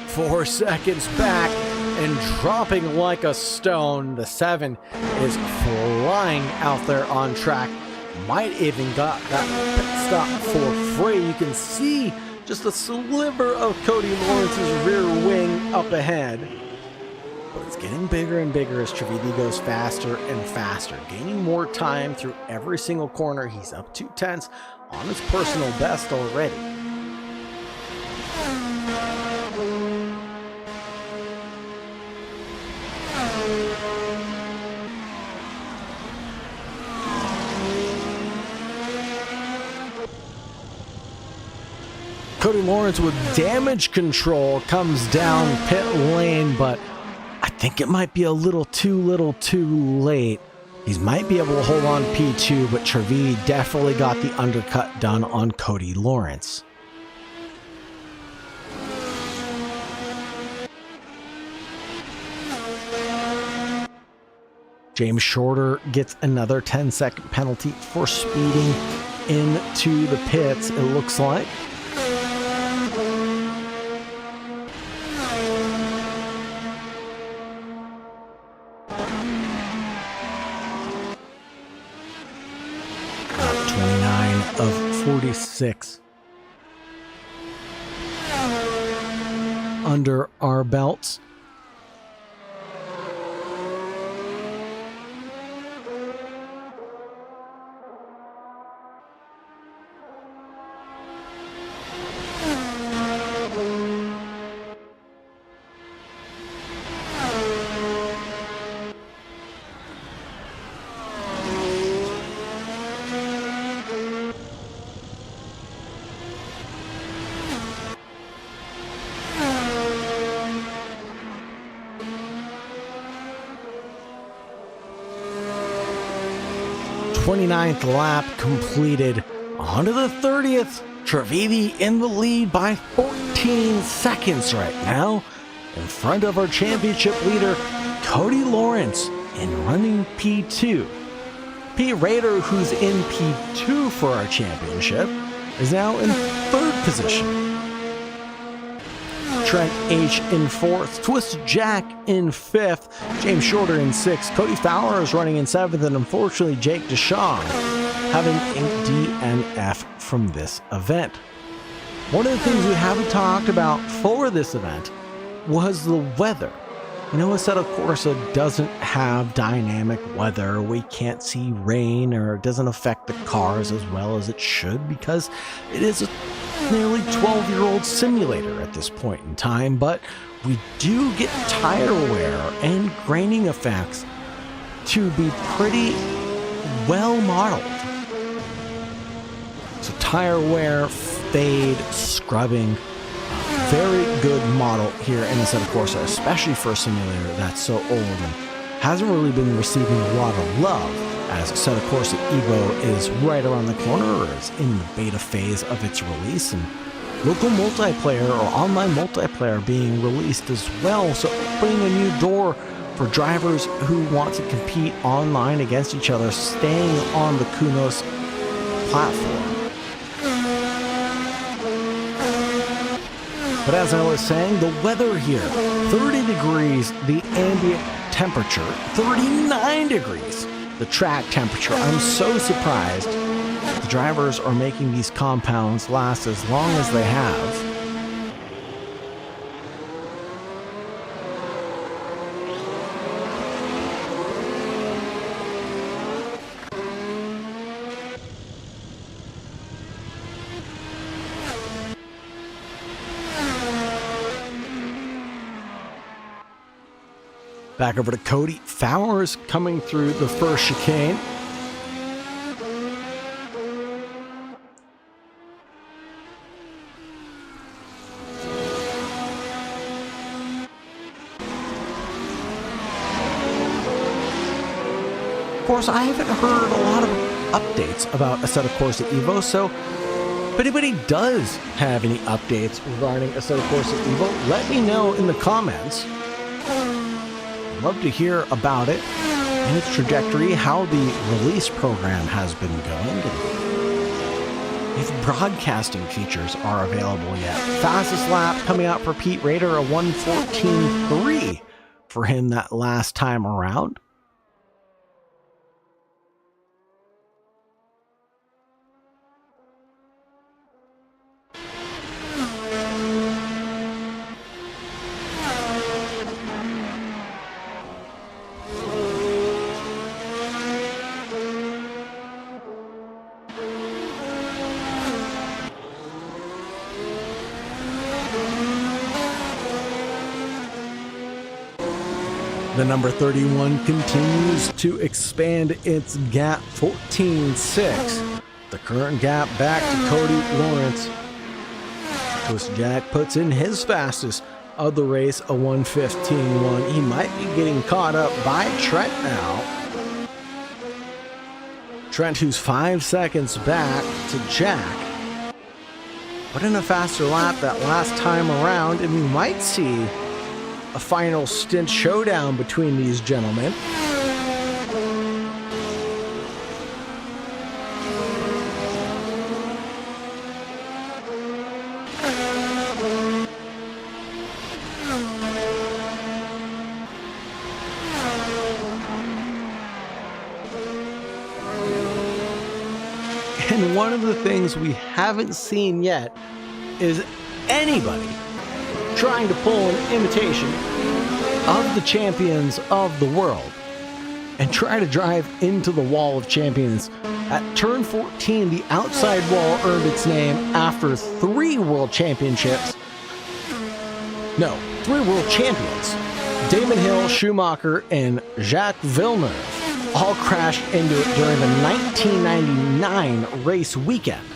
Four seconds back and dropping like a stone. The 7 is flying out there on track. Might even got that pit stop for free. You can see just a sliver of Cody Lawrence's rear wing up ahead. But it's getting bigger and bigger as Trividi goes faster and faster, gaining more time through every single corner. He's up 2 tenths on his personal best already. Cody Lawrence with damage control comes down pit lane, but I think it might be a little too late. He might be able to hold on P2, but Trevi definitely got the undercut done on Cody Lawrence. James Shorter gets another 10-second penalty for speeding into the pits, it looks like. Of 46 under our belts. Ninth lap completed. On to the 30th. Trevi in the lead by 14 seconds right now, in front of our championship leader, Cody Lawrence, in running P2. Pete Rader, who's in P2 for our championship, is now in third position. Trent H in fourth, Twist Jack in fifth, James Shorter in sixth, Cody Fowler is running in seventh, and unfortunately Jake Deschamps having a DNF from this event. One of the things we haven't talked about for this event was the weather. You know, Assetto Corsa doesn't have dynamic weather. We can't see rain, or it doesn't affect the cars as well as it should, because it is a nearly 12-year-old simulator at this point in time, but we do get tire wear and graining effects to be pretty well modeled. So tire wear, fade, scrubbing, very good model here in Assetto Corsa, especially for a simulator that's so old and hasn't really been receiving a lot of love, as Assetto Corsa Evo is right around the corner, or is in the beta phase of its release, and local multiplayer or online multiplayer being released as well, so opening a new door for drivers who want to compete online against each other, staying on the Kunos platform. But as I was saying, the weather here, 30 degrees the ambient temperature, 39 degrees the track temperature. I'm so surprised the drivers are making these compounds last as long as they have. Back over to Cody Fowler's coming through the first chicane. Of course, I haven't heard a lot of updates about Assetto Corsa Evo, so if anybody does have any updates regarding Assetto Corsa Evo, let me know in the comments. Love to hear about it and its trajectory, how the release program has been going, and if broadcasting features are available yet. Fastest lap coming out for Pete Rader, a 1:14.3 for him that last time around. The number 31 continues to expand its gap, 14.6. The current gap back to Cody Lawrence. Twist Jack puts in his fastest of the race, a 1:15.1. He might be getting caught up by Trent now. Trent, who's 5 seconds back to Jack, put in a faster lap that last time around, and we might see a final stint showdown between these gentlemen. And one of the things we haven't seen yet is anybody trying to pull an imitation of the champions of the world and try to drive into the wall of champions. At turn 14, the outside wall earned its name after 3 world championships. No, 3 world champions. Damon Hill, Schumacher, and Jacques Villeneuve all crashed into it during the 1999 race weekend.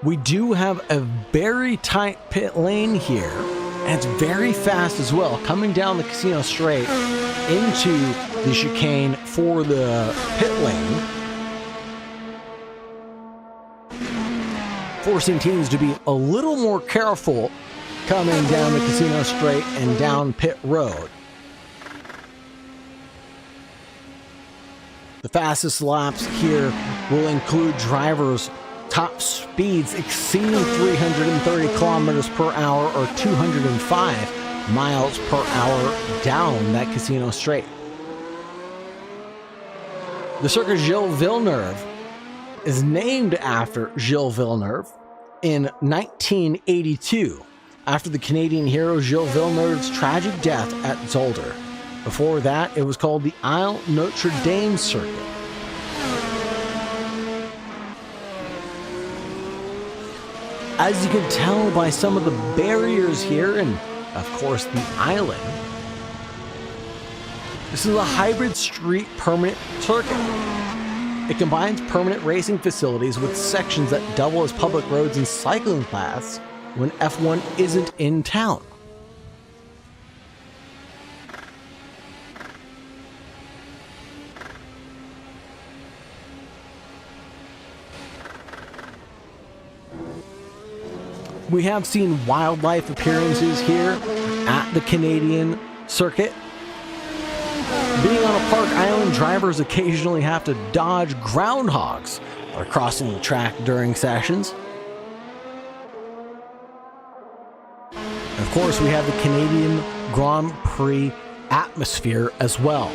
We do have a very tight pit lane here, and it's very fast as well, coming down the casino straight into the chicane for the pit lane, forcing teams to be a little more careful coming down the casino straight and down pit road. The fastest laps here will include drivers' top speeds exceeding 330 kilometers per hour or 205 miles per hour down that casino straight. The Circuit Gilles Villeneuve is named after Gilles Villeneuve in 1982, after the Canadian hero Gilles Villeneuve's tragic death at Zolder. Before that, it was called the Isle Notre Dame Circuit. As you can tell by some of the barriers here, and of course the island, this is a hybrid street permanent circuit. It combines permanent racing facilities with sections that double as public roads and cycling paths when F1 isn't in town. We have seen wildlife appearances here at the Canadian circuit. Being on a park island, drivers occasionally have to dodge groundhogs that are crossing the track during sessions. And of course, we have the Canadian Grand Prix atmosphere as well.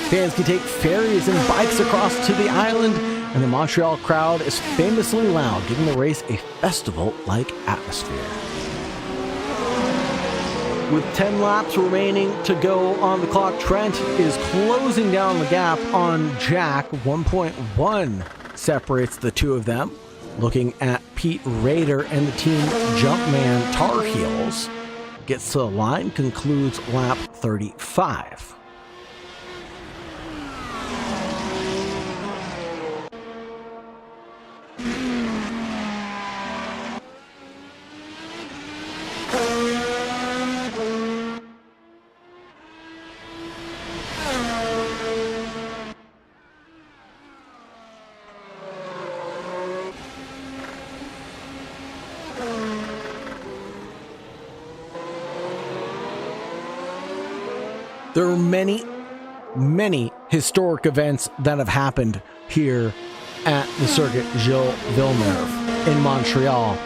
Fans can take ferries and bikes across to the island, and the Montreal crowd is famously loud, giving the race a festival-like atmosphere. With 10 laps remaining to go on the clock, Trent is closing down the gap on Jack. 1.1 separates the two of them. Looking at Pete Rader and the team Jumpman Tar Heels. Gets to the line, concludes lap 35. There are many historic events that have happened here at the Circuit Gilles Villeneuve in Montreal.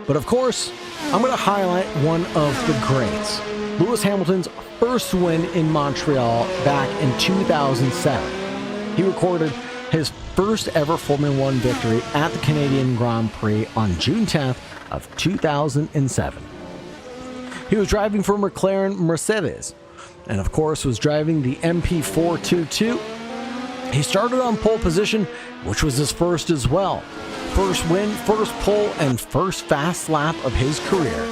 But of course, I'm going to highlight one of the greats. Lewis Hamilton's first win in Montreal back in 2007. He recorded his first ever Formula One victory at the Canadian Grand Prix on June 10th of 2007. He was driving for McLaren Mercedes, and of course was driving the MP422. He started on pole position, which was his first as well. First win, first pole, and first fast lap of his career.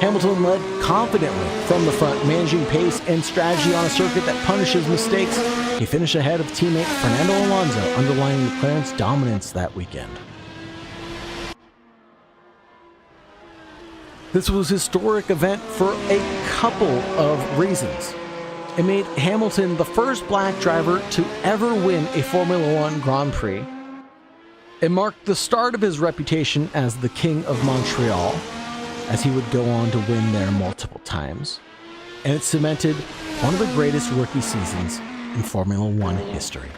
Hamilton led confidently from the front, managing pace and strategy on a circuit that punishes mistakes. He finished ahead of teammate Fernando Alonso, underlining McLaren's dominance that weekend. This was a historic event for a couple of reasons. It made Hamilton the first black driver to ever win a Formula One Grand Prix. It marked the start of his reputation as the King of Montreal, as he would go on to win there multiple times. And it cemented one of the greatest rookie seasons in Formula One history.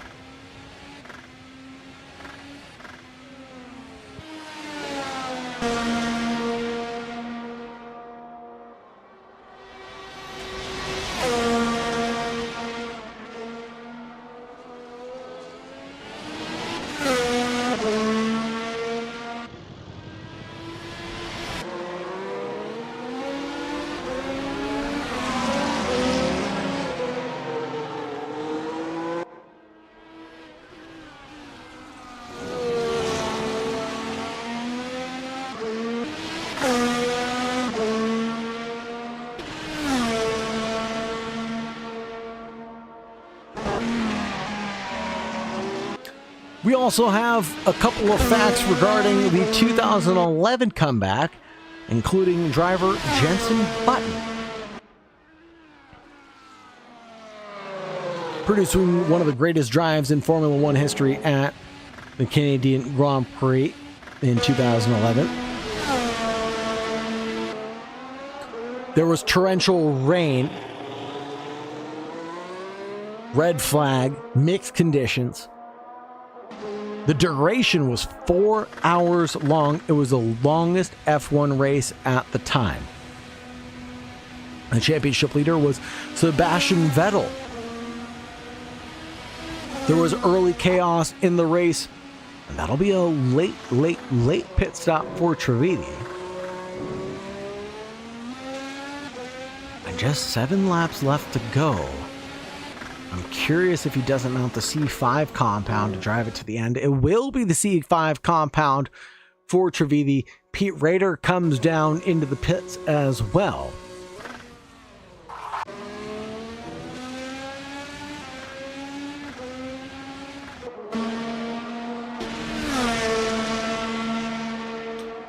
We also have a couple of facts regarding the 2011 comeback, including driver Jenson Button. Producing one of the greatest drives in Formula One history at the Canadian Grand Prix in 2011. There was torrential rain, red flag, mixed conditions. The duration was 4 hours long. It was the longest F1 race at the time. The championship leader was Sebastian Vettel. There was early chaos in the race, and that'll be a late pit stop for Trividi. And just 7 laps left to go. I'm curious if he doesn't mount the C5 compound to drive it to the end. It will be the C5 compound for Trividi. Pete Rader comes down into the pits as well.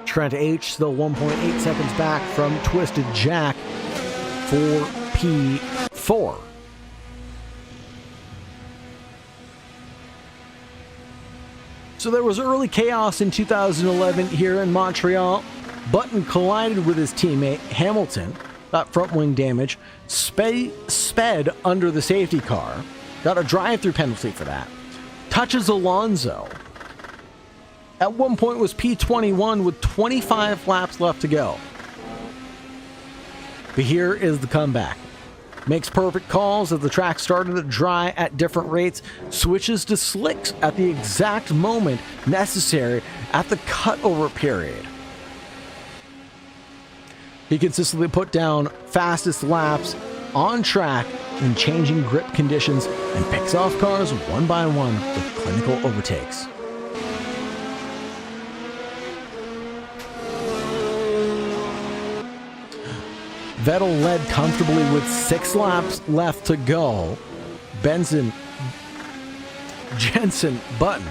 Trent H still 1.8 seconds back from Twisted Jack for P4. So there was early chaos in 2011 here in Montreal. Button collided with his teammate Hamilton, got front wing damage, sped under the safety car, got a drive-through penalty for that, touches Alonso. At one point was P21 with 25 laps left to go. But here is the comeback. Makes perfect calls as the track started to dry at different rates, switches to slicks at the exact moment necessary at the cutover period. He consistently put down fastest laps on track in changing grip conditions and picks off cars one by one with clinical overtakes. Vettel led comfortably with 6 laps left to go. Jenson Button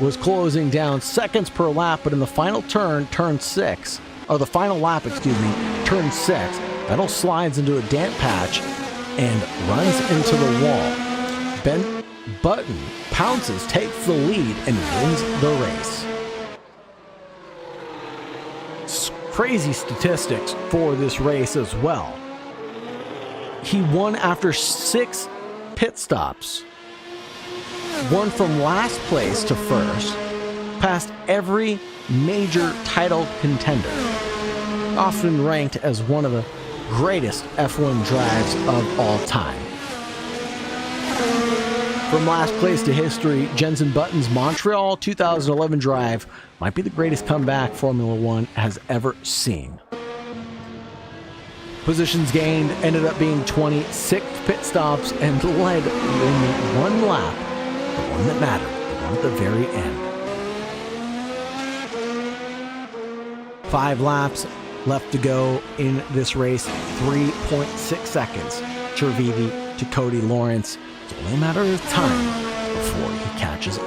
was closing down seconds per lap, but in the final turn, turn 6, or the final lap, turn 6, Vettel slides into a damp patch and runs into the wall. Button pounces, takes the lead, and wins the race. Crazy statistics for this race as well. He won after 6 pit stops. won from last place to first, past every major title contender, often ranked as one of the greatest F1 drives of all time. From last place to history, Jenson Button's Montreal 2011 drive might be the greatest comeback Formula One has ever seen. Positions gained ended up being 26 pit stops and led only one lap, the one that mattered, the one at the very end. 5 laps left to go in this race, 3.6 seconds. Trevidi to Cody Lawrence. It's only a matter of time before he catches up.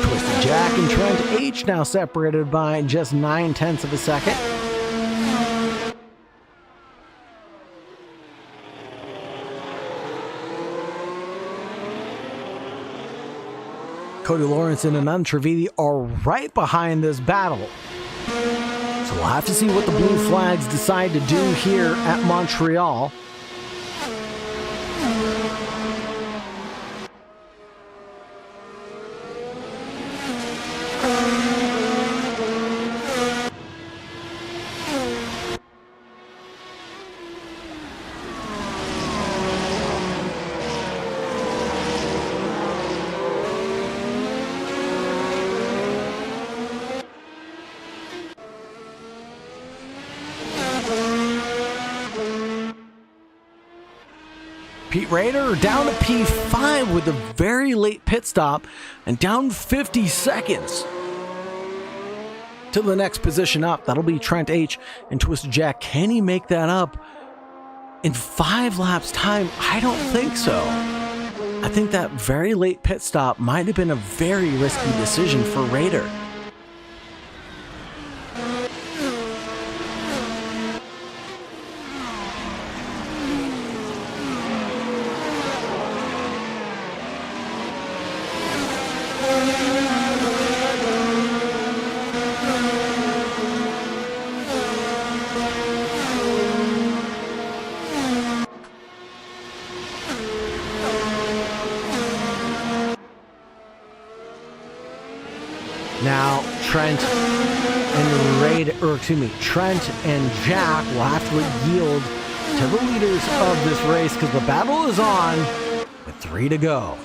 Twisted Jack and Trent H now separated by just 9/10 of a second. Cody Lawrence and Anand Trivedi are right behind this battle. So we'll have to see what the Blue Flags decide to do here at Montreal. Pete Rader down to P5 with a very late pit stop and down 50 seconds to the next position up. That'll be Trent H and Twisted Jack. Can he make that up in 5 laps time? I don't think so. I think that very late pit stop might have been a very risky decision for Rader. Now, Trent and Jack will have to yield to the leaders of this race because the battle is on with 3 to go.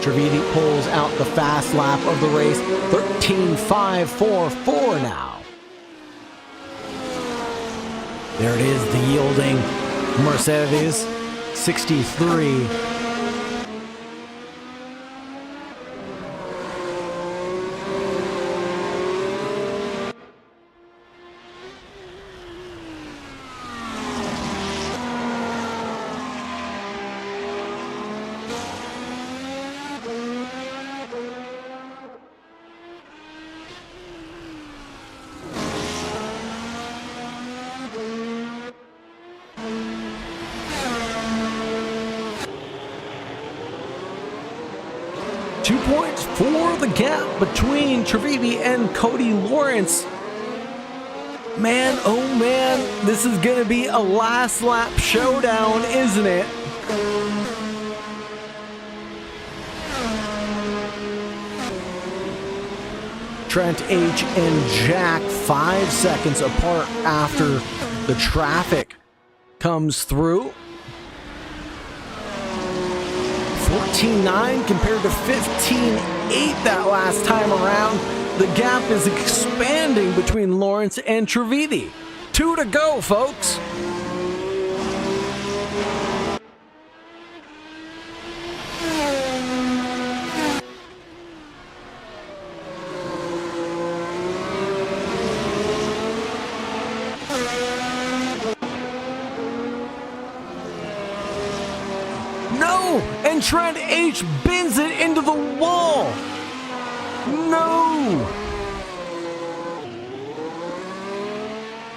Trivedi pulls out the fast lap of the race, 13.544 now. There it is, the yielding Mercedes 63. Points for the gap between Trivedi and Cody Lawrence. Man, oh man, this is going to be a last lap showdown, isn't it? Trent H and Jack 5 seconds apart after the traffic comes through. 14.9 compared to 15.8 that last time around. The gap is expanding between Lawrence and Trivedi. 2 to go, folks. No! And Trent H bends it into the wall. No!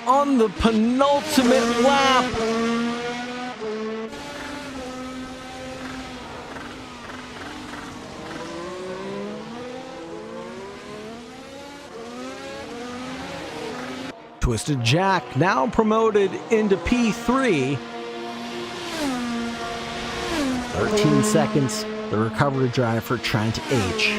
On the penultimate lap. Twisted Jack now promoted into P3. 13 seconds, the recovery drive for Trent H.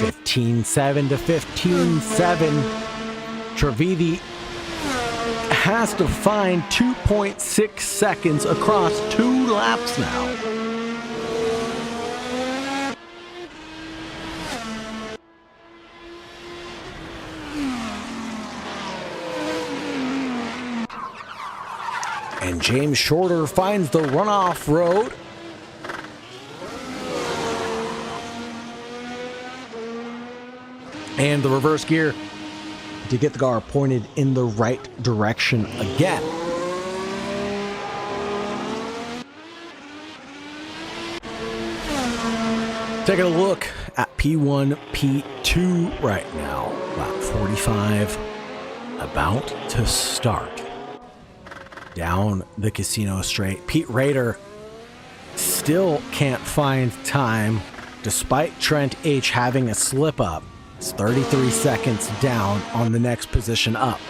(15.7 to 15.7). Trividi has to find 2.6 seconds across 2 laps now. And James Shorter finds the runoff road. And the reverse gear to get the car pointed in the right direction again. Taking a look at P1, P2 right now. Lap 45 about to start. Down the casino straight. Pete Rader still can't find time despite Trent H having a slip up. It's 33 seconds down on the next position up.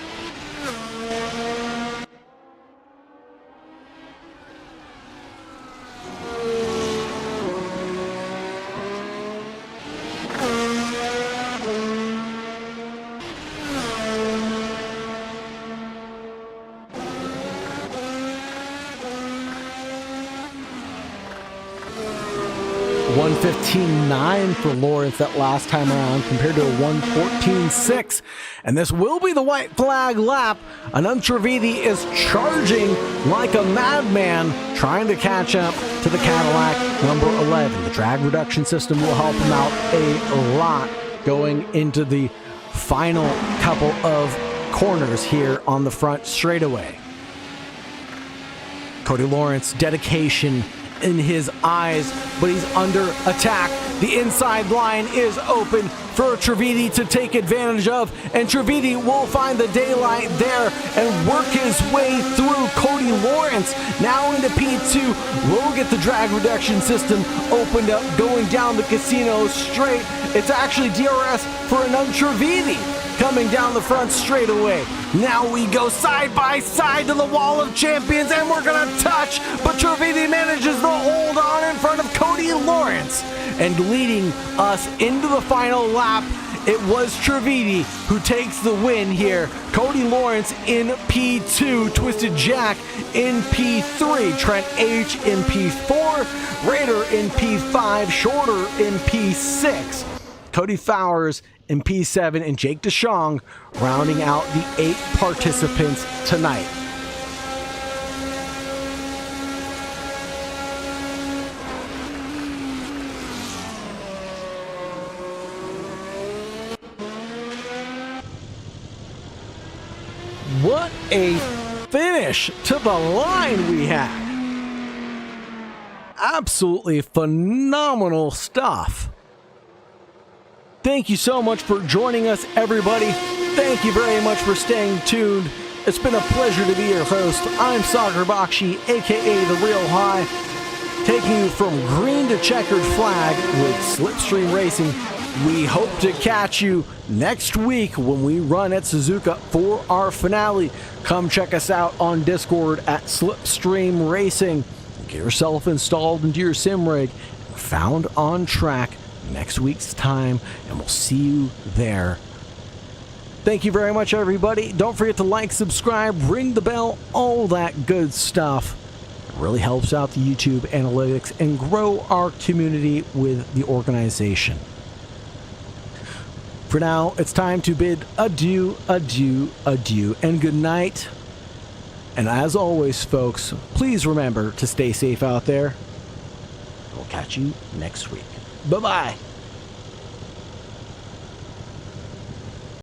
(1:15.9) for Lawrence that last time around compared to a 1:14.6. And this will be the white flag lap. Anand Trivedi is charging like a madman, trying to catch up to the Cadillac number 11. The drag reduction system will help him out a lot going into the final couple of corners here on the front straightaway. Cody Lawrence, dedication in his eyes, but he's under attack. The inside line is open for Trivedi to take advantage of, and Trivedi will find the daylight there and work his way through Cody Lawrence. Now into P2, we'll get the drag reduction system opened up going down the casino straight. It's actually DRS for Anand Trivedi coming down the front straightaway. Now we go side by side to the wall of champions, and we're gonna touch, but Trivedi manages to hold on in front of Cody Lawrence. And leading us into the final lap, it was Trivedi who takes the win here. Cody Lawrence in P2, Twisted Jack in P3, Trent H in P4, Raider in P5, Shorter in P6, Cody Fowers in P7, and Jake DeShong rounding out the 8 participants tonight. What a finish to the line we had. Absolutely phenomenal stuff. Thank you so much for joining us, everybody. Thank you very much for staying tuned. It's been a pleasure to be your host. I'm Sagar Bakshi, aka The Real High, taking you from green to checkered flag with Slipstream Racing. We hope to catch you next week when we run at Suzuka for our finale. Come check us out on Discord at Slipstream Racing. Get yourself installed into your sim rig, found on track next week's time, and we'll see you there. Thank you very much, everybody. Don't forget to like, subscribe, ring the bell, all that good stuff. It really helps out the YouTube analytics and grow our community with the organization. For now, it's time to bid adieu, adieu, adieu, and good night. And as always, folks, please remember to stay safe out there. We'll catch you next week. Bye-bye.